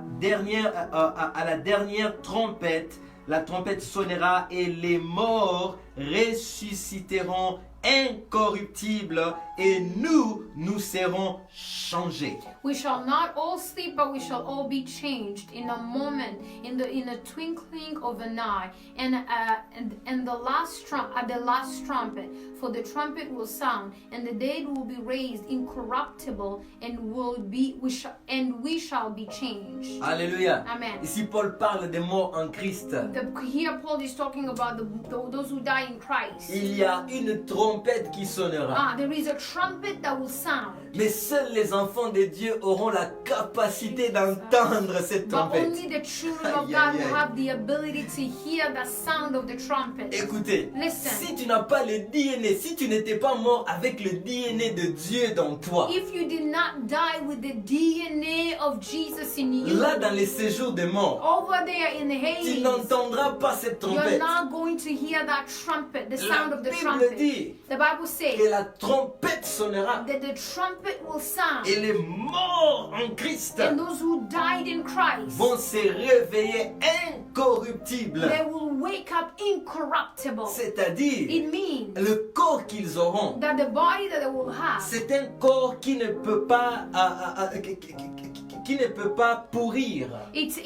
dernière trompette. La trompette sonnera et les morts ressusciteront incorruptibles et nous serons changés. We shall not all sleep, but we shall all be changed in a moment, in a twinkling of an eye, and the last trumpet. For the trumpet will sound, and the dead will be raised incorruptible, and we shall be changed. Alléluia. Amen. Ici, Paul parle des morts en Christ. Here Paul is talking about those who die in Christ. Il y a une trompette qui sonnera. There is a trumpet that will sound. Mais seuls les enfants de Dieu auront la capacité d'entendre cette But trompette. only the children of Aïe, God aïe, will aïe. have the ability to hear the sound of the trumpet. Écoutez, Listen. si tu n'as pas le DNA, si tu n'étais pas mort avec le DNA de Dieu dans toi, If you did not die with the DNA of Jesus in you, là dans les séjours des morts, over there in the tu Hades, n'entendras pas cette you're trompette. not going to hear that trumpet, the sound La of the Bible trumpet. dit The Bible que says la trompette sonnera that the trumpet will sound, et les morts en Christ and those who died in Christ, vont se réveiller incorruptibles. they will wake up incorruptible. C'est-à-dire, It means le corps qu'ils auront, that the body that they will have, c'est un corps qui ne peut pas, qui ne peut pas pourrir. it's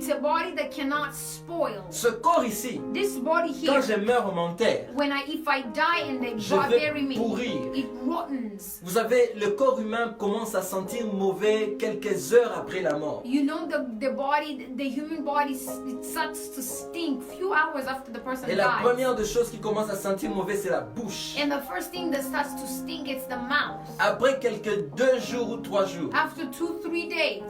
a body that cannot spoil. Ce corps ici, This body quand here, je meurs au menteur, if I die and they je vais bury me, pourrir. it rottens. Vous savez, le corps humain commence à sentir mauvais quelques heures après la mort. You know, the human body, it starts to stink few hours after the person Et la dies. première des choses qui commence à sentir mauvais, c'est la bouche. And the first thing that starts to stink, it's the mouth. Après quelques 2 jours ou 3 jours, After 2-3 days,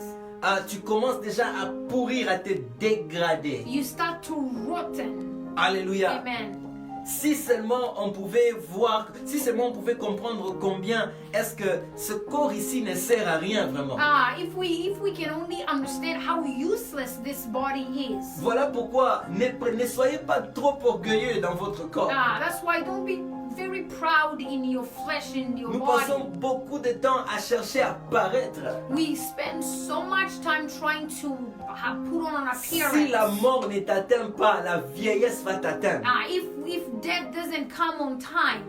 tu commences déjà à pourrir, à te dégrader. you start to rotten. Alléluia. Amen. Si seulement on pouvait voir, si seulement on pouvait comprendre combien est-ce que ce corps ici ne sert à rien vraiment. If we can only understand how useless this body is. Voilà pourquoi ne soyez pas trop orgueilleux dans votre corps. That's why don't be very proud in your flesh, in your Nous passons body. beaucoup de temps à chercher à paraître. We spend so much time trying to put on an Si appearance. la mort ne t'atteint pas, la vieillesse va t'atteindre. If death doesn't come on time,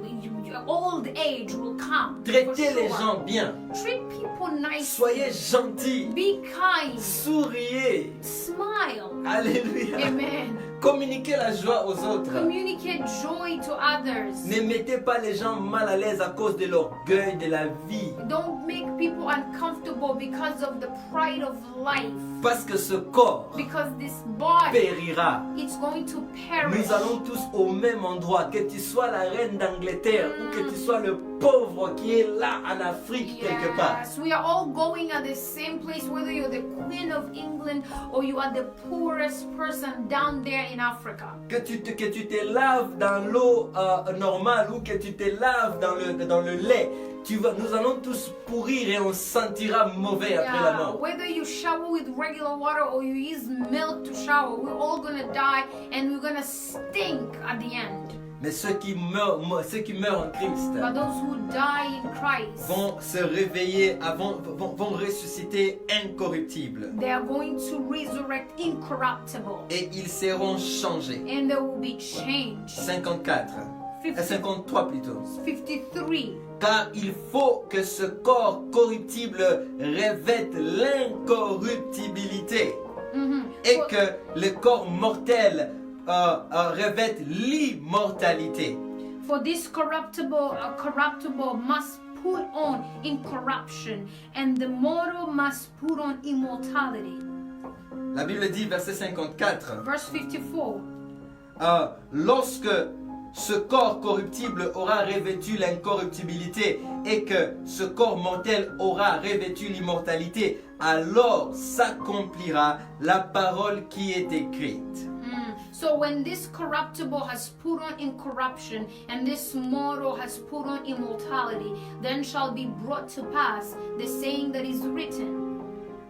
old age will come. for Traitez les sure. gens bien. Treat people nicely. Soyez gentils. Be kind. Souriez. Smile. Alléluia. Amen. Communiquez la joie aux autres. Communicate joy to others. Ne mettez pas les gens mal à l'aise à cause de l'orgueil de la vie. Don't make people uncomfortable because of the pride of life. Parce que ce corps Because this body, périra. it's going to perish. Nous allons tous au même endroit. Que tu sois la reine d'Angleterre ou que tu sois le pauvre qui est là en Afrique quelque part. Yes, we are all going at the same place, whether you're the Queen of England or you are the poorest person down there in Africa. Que tu te laves dans l'eau normale ou que tu te laves dans le lait, nous allons tous pourrir et on se sentira mauvais après la mort. Whether you shower with regular water or you use milk to shower, we're all gonna die and we're gonna stink at the end. Mais ceux qui meurent en Christ But those who die in Christ, vont se réveiller, vont ressusciter incorruptibles. they are going to resurrect incorruptible Et ils seront changés. and they will be changed. 53 plutôt. 53. Car il faut que ce corps corruptible revête l'incorruptibilité et que le corps mortel revête l'immortalité. For this corruptible must put on incorruption, and the mortal must put on immortality. La Bible dit, verset 54, Verse 54. lorsque ce corps corruptible aura revêtu l'incorruptibilité et que ce corps mortel aura revêtu l'immortalité, alors s'accomplira la parole qui est écrite. So when this corruptible has put on incorruption and this mortal has put on immortality, then shall be brought to pass the saying that is written.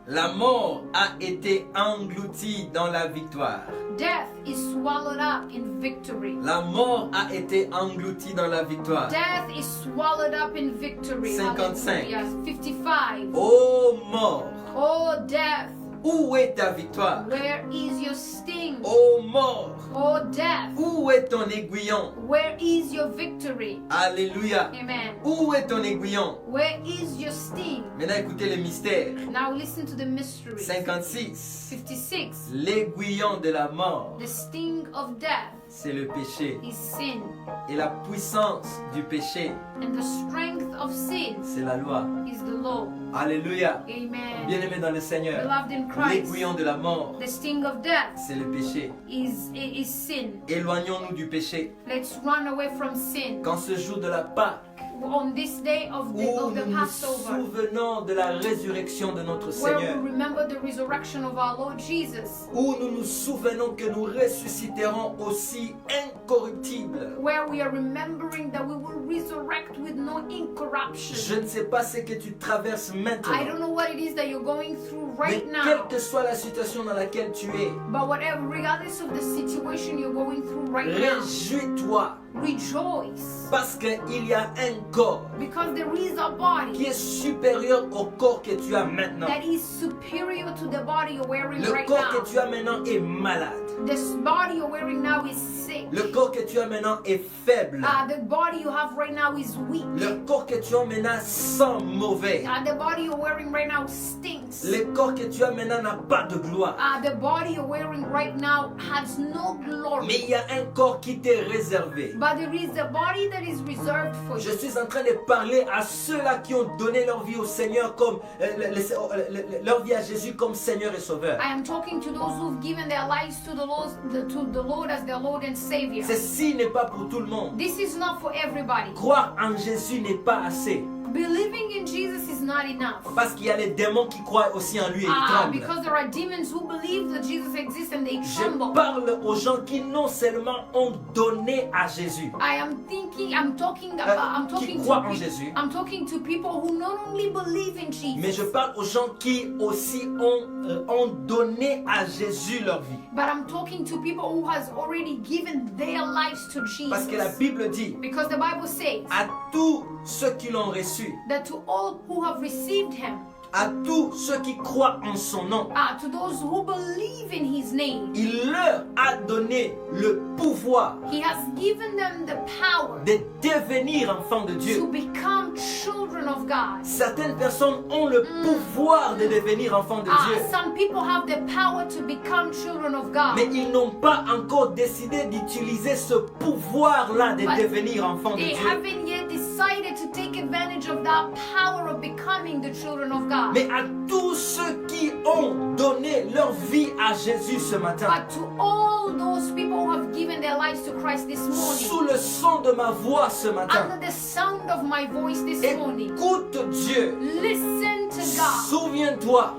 La mort a été engloutie dans la victoire. Death is swallowed up in victory. La mort a été engloutie dans la victoire. Death is swallowed up in victory. 55. Yes, 55. Ô mort, Oh death, où est ta victoire? where is your sting? Ô mort, Oh death, où est ton aiguillon? where is your victory? Alléluia. Amen. Où est ton aiguillon? Where is your sting? Maintenant écoutez le mystère. Now listen to the mystery. 56. 56. L'aiguillon de la mort, The sting of death c'est le péché. is sin, Et la puissance du péché, and the strength of sin c'est la loi. is the law. Alléluia. Amen. Bien-aimé dans le Seigneur, Beloved in Christ, l'aiguillon de la mort, the sting of death c'est le péché. is sin. Éloignons-nous du péché. Let's run away from sin. Quand ce jour de la Pâque, On this day of où the nous nous Passover, souvenons de la résurrection de notre where Seigneur, we remember the resurrection of our Lord Jesus, où nous nous souvenons que nous ressusciterons aussi incorruptibles. where we are remembering that we will resurrect with no Je incorruption. ne sais pas ce que tu traverses I maintenant, don't know what it is that you're going through mais right quelle now, que soit la situation dans laquelle tu es, but whatever, regardless of the situation you're going through right now, réjouis-toi rejoice, parce qu'il y a un corps because there is a qui body est supérieur au corps que tu as maintenant. that is superior to the body you're wearing Le right corps que now. tu as maintenant est malade. This body you're wearing now is sick. Le corps que tu as maintenant est faible. The body you have right now is weak. Le corps que tu as maintenant sent mauvais. The body you're wearing right now stinks. Le corps que tu as maintenant n'a pas de gloire. The body you're wearing right now has no glory. Mais il y a un corps qui t'est réservé. But there is a body that is reserved for Je you. suis en train de parler à ceux-là qui ont donné leur vie au Seigneur comme leur vie à Jésus comme Seigneur et Sauveur. I am talking to those who've given their lives to the Lord as their Lord and Savior. Ceci n'est pas pour tout le monde. This is not for everybody. Croire en Jésus n'est pas assez. Believing in Jesus is not enough. Parce qu'il y a les démons qui croient aussi en lui et ils tremblent. Because there are demons who believe that Jesus exists and they Je tremble. parle aux gens qui non seulement ont donné à Jésus, I'm talking croient en Jésus. I'm talking to people who not only believe in Jesus, mais je parle aux gens qui aussi ont donné à Jésus leur vie. but I'm talking to people who has already given their lives to Jesus. Parce que la Bible dit Because the Bible says à tous ceux qui l'ont reçu, that to all who have received him, à tous ceux qui croient en son nom, to those who believe in his name, il leur a donné le pouvoir he has given them the power de devenir enfants de to Dieu. become children of God. Certaines personnes ont le pouvoir de devenir enfants de Dieu, Some people have the power to become children of God. mais ils n'ont pas encore décidé d'utiliser ce pouvoir-là de But devenir enfants de They Dieu. haven't yet decided to take advantage of that power of becoming the children of God. Mais à tous ceux qui ont donné leur vie à Jésus ce matin, But to all those people who have given their lives to Christ this morning, sous le son de ma voix ce matin, under the sound of my voice this morning, écoute Dieu. listen to God. Souviens-toi,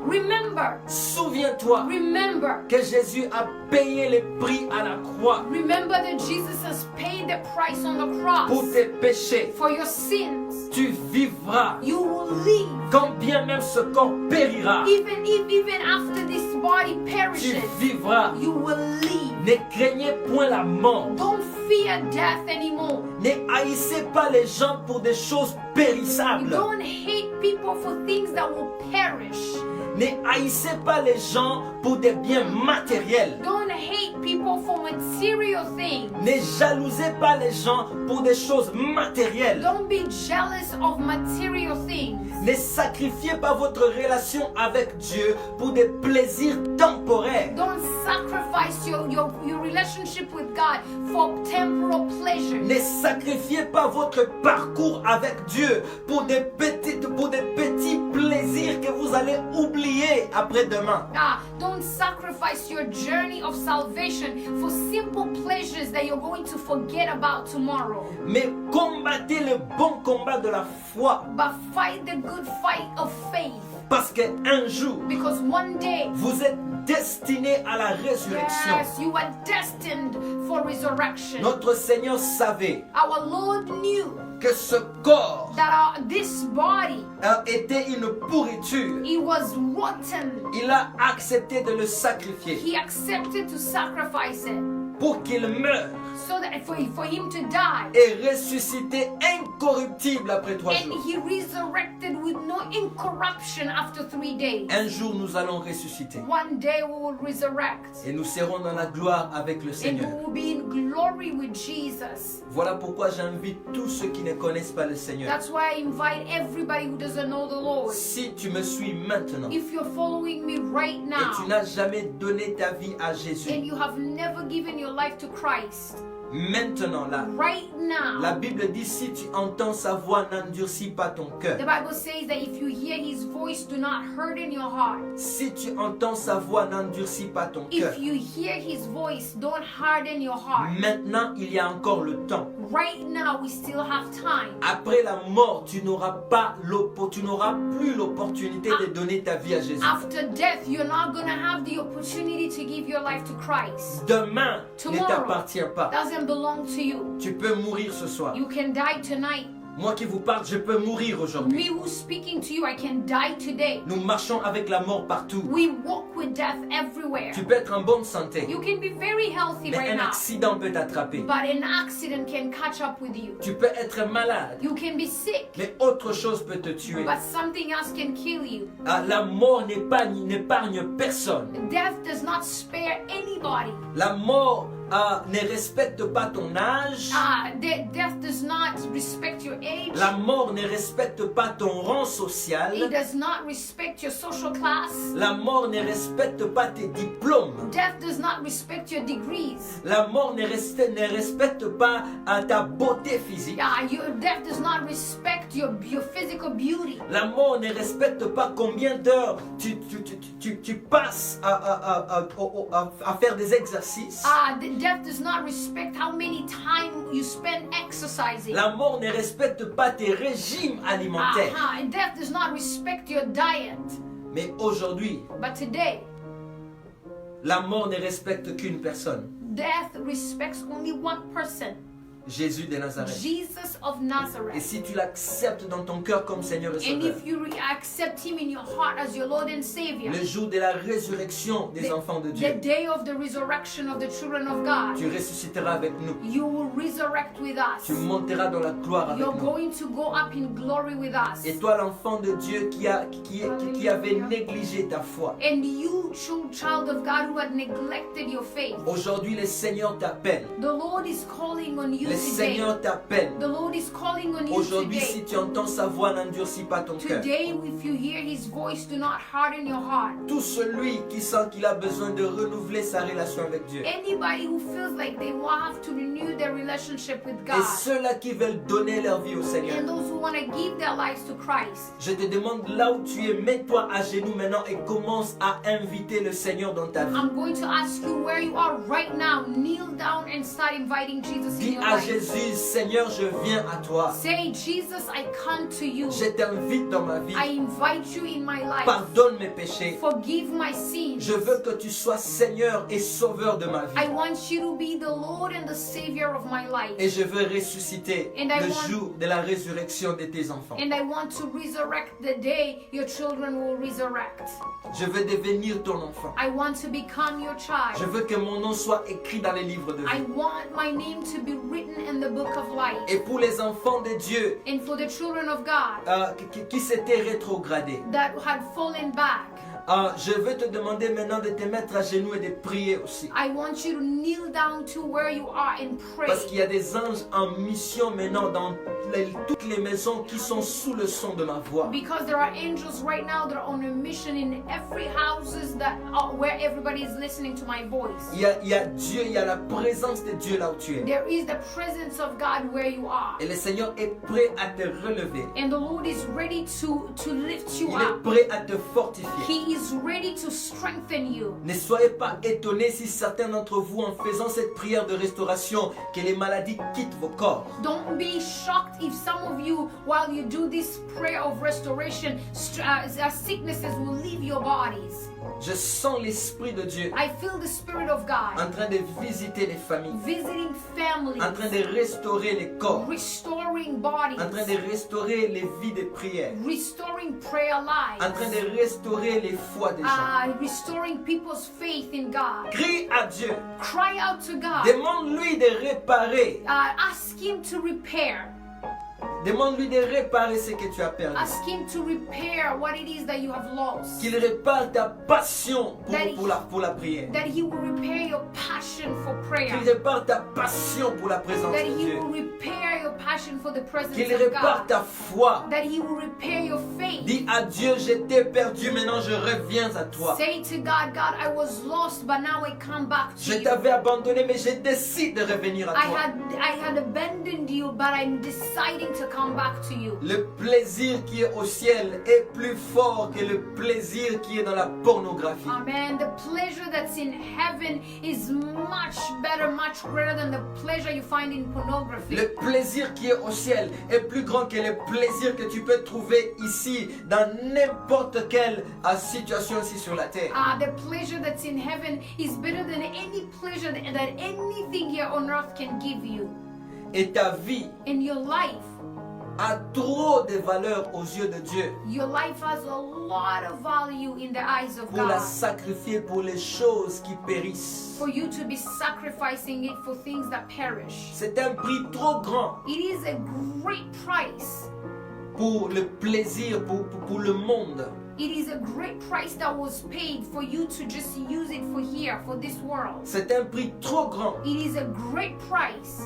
Remember que Jésus a payé le prix à la croix that Jesus has paid the price on the pour cross tes péchés. for your sins. Tu vivras, You will live. quand bien même ce corps périra. Even after this body Tu perishes, vivras. you will live. Ne craignez point la mort. Don't fear death anymore. Ne haïssez pas les gens pour des choses périssables. Don't hate people for things that will perish. Ne haïssez pas les gens pour des biens matériels. Don't hate people for material things. Ne jalousez pas les gens pour des choses matérielles. Don't be jealous of material things. Ne sacrifiez pas votre relation avec Dieu pour des plaisirs temporaires. Don't sacrifice your relationship with God for temporal pleasure. Ne sacrifiez pas votre parcours avec Dieu pour des petits plaisirs que vous allez oublier après-demain. Don't sacrifice your journey of salvation for simple pleasures that you're going to forget about tomorrow. Mais combattez le bon combat de la foi. But fight the good fight of faith. Parce qu'un jour, Because one day, vous êtes destiné à la résurrection. yes, you are destined for resurrection. Notre Seigneur savait Our Lord knew que ce corps that this body, était une pourriture. it was rotten. Il a accepté de le sacrifier He accepted to sacrifice it pour qu'il meure so that for him to die. et ressusciter incorruptible après 3 And jours. he resurrected with no incorruption after 3 days. Un jour, nous allons ressusciter One day we will resurrect. et nous serons dans la gloire avec le And Seigneur. we will be in glory with Jesus. Voilà pourquoi j'invite tous ceux qui ne connaissent pas le Seigneur. That's why I invite everybody who doesn't know the Lord. Si tu me suis maintenant If you're following me right et now tu n'as jamais donné ta vie à Jésus, and you have never given your life to Christ, maintenant là, right now, la Bible dit si tu entends sa voix, n'endurcis pas ton cœur. the Bible says that if you hear his voice, do not harden your heart. Si tu entends sa voix, n'endurcis pas ton cœur. If you hear his voice, don't harden your heart. Maintenant, il y a encore le temps. Right now, we still have time. Après la mort, tu n'auras plus l'opportunité de donner ta vie à Jésus. After death, you're not going to have the opportunity to give your life to Christ. Demain ne Tomorrow t'appartient pas. doesn't belong to you. Tu peux mourir ce soir. You can die tonight. Moi qui vous parle, je peux mourir aujourd'hui. Me who's speaking to you, I can die today. Nous marchons avec la mort partout. We walk with death everywhere. Tu peux être en bonne santé, You can be very healthy mais right un now, accident peut t'attraper. but an accident can catch up with you. Tu peux être malade, You can be sick, mais autre chose peut te tuer. but something else can kill you. La mort n'épargne personne. Death does not spare anybody. La mort ne respecte pas ton âge. Death does not respect your age. La mort ne respecte pas ton rang social. It does not respect your social class. La mort ne respecte pas tes diplômes. Death does not respect your degrees. La mort ne respecte pas ta beauté physique. Death does not respect your physical beauty. La mort ne respecte pas combien d'heures tu passes à faire des exercices. Death does not respect how many time you spend exercising. La mort ne respecte pas tes régimes alimentaires. Death does not respect your diet. Mais aujourd'hui, But today, la mort ne respecte qu'une personne. death respects only one person. Jésus de Nazareth. Jesus of Et Nazareth. si tu l'acceptes dans ton cœur comme Seigneur et And Sauveur, if you accept him in your heart as your Lord and Savior, le jour de la résurrection des enfants de the Dieu, day of the resurrection of the children of God, tu ressusciteras avec nous. you will resurrect with us. Tu monteras dans la gloire avec You're nous. going to go up in glory with us. Et toi, l'enfant de Dieu qui avait négligé ta foi, And you, true child of God who had neglected your faith, aujourd'hui le Seigneur t'appelle. the Lord is calling on you Le today. Seigneur t'appelle. The Lord is calling on you Aujourd'hui, today. si tu entends sa voix, n'endurcis pas ton cœur. Today, if you hear His voice, do not harden your heart. Tout celui qui sent qu'il a besoin de renouveler sa relation avec Dieu. Anybody who feels like they will have to renew their relationship with Et God, ceux-là qui veulent donner leur vie au Seigneur. and those who want to give their lives to Christ, Je te demande là où tu es, mets-toi à genoux maintenant et commence à inviter le Seigneur dans ta vie. I'm going to ask you where you are right now. Kneel down and start inviting Jesus in Dis your à life. Jésus, Seigneur, je viens à toi. Say, Jesus, I come to you. Je t'invite dans ma vie. I invite you in my life. Pardonne mes péchés. Forgive my sins. Je veux que tu sois Seigneur et Sauveur de ma I vie. want you to be the Lord and the Savior of my life. Et je veux ressusciter And I le want- jour de la résurrection de tes enfants. And I want to resurrect the day your children will resurrect. Je veux devenir ton enfant. I want to become your Je child. veux que mon nom soit écrit dans les livres de I vie. want my name to be written in the book of life. Et pour les enfants de Dieu And for the children of God qui s'étaient rétrogradés, that had fallen back, je veux te demander maintenant de te mettre à genoux et de prier aussi. I want you to kneel down to where you are and pray. Parce qu'il y a des anges en mission maintenant dans toutes les maisons qui sont sous le son de ma voix. Because there are angels right now that are on a mission in every houses that where everybody is listening to my voice. Il y a Dieu, il y a la présence de Dieu là où tu es. There is the presence of God where you are. Et le Seigneur est prêt à te relever. And the Lord is ready to lift you Il est up. prêt à te fortifier. He is ready to strengthen you. Ne soyez pas étonnés si certains d'entre vous, en faisant cette prière de restauration, que les maladies quittent vos corps. Don't be shocked if some of you, while you do this prayer of restoration, sicknesses will leave your bodies. Je sens l'Esprit de Dieu I feel the Spirit of God en train de visiter les familles, visiting families, en train de restaurer les corps, restoring bodies, en train de restaurer les vies de prière, restoring prayer en train lives, de restaurer les foi des gens. restoring people's faith in God. Crie à Dieu, Cry out to God. demande-lui de réparer, Ask Him to repair. demande-lui de réparer ce que tu as perdu. Ask Him to repair what it is that you have lost. Qu'il répare ta passion pour la prière. That He will repair your passion for prayer. Qu'il répare ta passion pour la présence That de He Dieu. will repair your passion for the presence Qu'il of répare God. ta foi. That He will repair your faith. Dis à Dieu, j'étais perdu, maintenant je reviens à toi. Say to God, God, I was lost, but now I come back to Je you. t'avais abandonné, mais je décide de revenir à toi. I had abandoned you, but I'm deciding to come back to you. Le plaisir qui est au ciel est plus fort que le plaisir qui est dans la pornographie. Amen. The pleasure that's in heaven is much better, much greater than the pleasure you find in pornography. Le plaisir qui est au ciel est plus grand que le plaisir que tu peux trouver ici, dans n'importe quelle situation ici sur la terre. The pleasure that's in heaven is better than any pleasure that anything here on earth can give you. Et ta vie In your life, a trop de valeur aux yeux de Dieu your life has a lot of value in the eyes of pour la God. sacrifier pour les choses qui périssent. For you to be sacrificing it for things that perish. C'est un prix trop grand It is a great price. pour le plaisir, pour le monde. It is a great price that was paid for you to just use it for here, for this world. C'est un prix trop grand It is a great price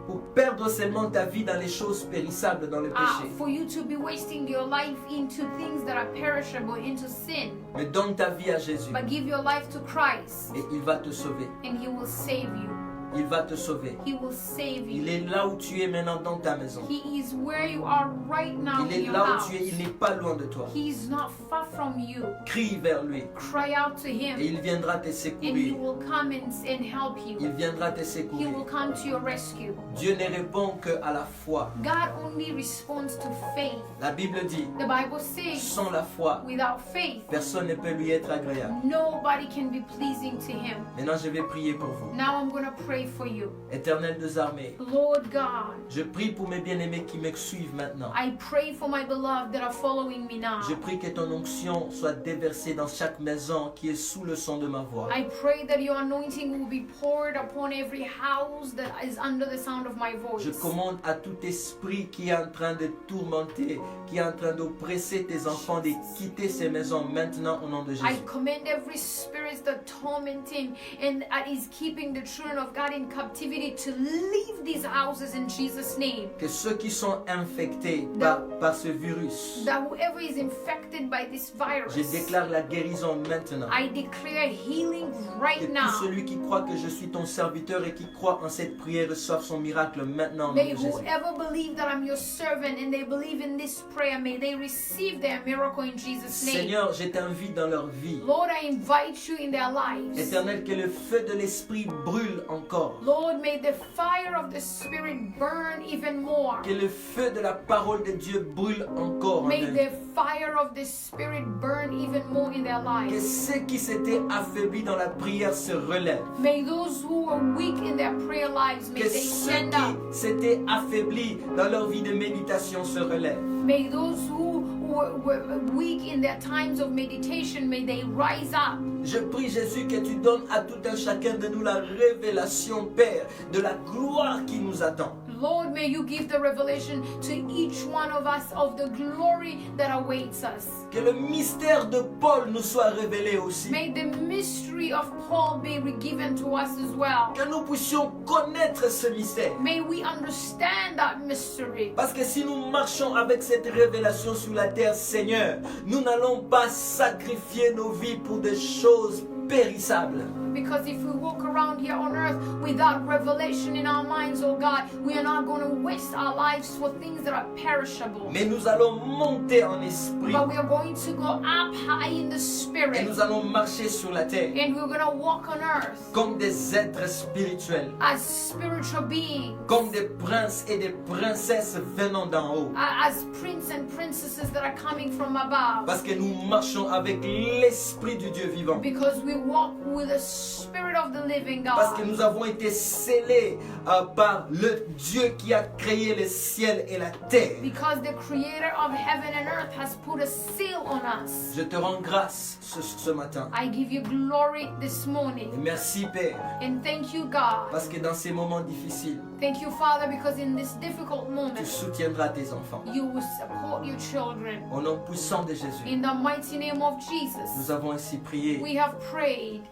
pour perdre seulement ta vie dans les choses périssables, dans le péché. for you to be wasting your life into things that are perishable, into sin. Mais donne ta vie à Jésus But give your life to Christ et il va te sauver. and He will save you. Il va te sauver. He will save Il you. est là où tu es maintenant dans ta maison. He is where you are right now Il in est your là où house. tu es, il n'est pas loin de toi. He is not far from you. Crie vers lui Cry out to et Him il viendra te and He secourir. will come and help Il you. viendra te He secourir. will come to your rescue. Dieu ne répond qu'à la foi. God only responds to faith. La Bible dit, The Bible says, sans la foi, without faith, personne ne peut lui être agréable. nobody can be pleasing to Him. Maintenant, je vais prier pour vous. Now I'm going to pray for you. Éternel des armées, Lord God, je prie pour mes bien-aimés qui me suivent maintenant. I pray for my beloved that are following me now. Je prie que ton onction onction soit déversée dans chaque maison qui est sous le son de ma voix. I pray that your anointing will be poured upon every house that is under the sound of my voice. Je commande à tout esprit qui est en train de tourmenter, qui est en train d'oppresser tes enfants, de quitter ces maisons maintenant au nom de I Jésus. command every spirit that tormenting and is keeping the children of God in captivity to leave these houses in Jesus' name. Que ceux qui sont infectés par ce virus, That whoever is infected by this virus, je déclare la guérison maintenant. I declare healing Que right tout now. celui qui croit que je suis ton serviteur et qui croit en cette prière reçoive son miracle maintenant au nom May de Jésus. whoever believe that I'm your servant and they believe in this prayer, may they receive their miracle in Jesus' name. Seigneur, je t'invite dans leur vie. Lord, I invite you in their lives. Éternel, que le feu de l'esprit brûle encore. Lord, may the fire of the Spirit burn even more. Que le feu de la parole de Dieu brûle encore en May eux. the fire of the Spirit burn even more in their Que lives. ceux qui s'étaient affaiblis dans la prière se relèvent. May those who are weak in their prayer lives, may Que they ceux stand up. qui s'étaient affaiblis dans leur vie de méditation se relèvent. May those who were weak in their times of meditation, may they rise up. Je prie Jésus que tu donnes à tout un chacun de nous la révélation, Père, de la gloire qui nous attend. Lord, may you give the revelation to each one of us of the glory that awaits us. Que le mystère de Paul nous soit révélé aussi. May the mystery of Paul be given to us as well. Que nous puissions connaître ce mystère. May we understand that mystery. Parce que si nous marchons avec cette révélation sur la terre, Seigneur, nous n'allons pas sacrifier nos vies pour des choses périssables. Because if we walk around here on earth without revelation in our minds, oh God, we are not going to waste our lives for things that are perishable. Mais nous allons monter en esprit But we are going to go up high in the et spirit. nous allons marcher sur la terre And we're going to walk on earth comme des êtres spirituels, as spiritual beings. comme des princes et des princesses venant d'en haut. As princes and princesses that are coming from above. Parce que nous marchons avec l'esprit du Dieu vivant. Because we walk with the Spirit of the living Parce que God. nous avons été scellés par le Dieu qui a créé le ciel et la terre. Because the creator of heaven and earth has put a seal on us. Je te rends grâce ce matin. I give you glory this Et morning. merci Père, And thank you, God. parce que dans ces moments difficiles, Thank you, Father, because in this difficult tu moment, soutiendras tes enfants. you will support your children. Au nom puissant de Jésus, In the mighty name of Jesus, nous avons ainsi prié. we have prayed.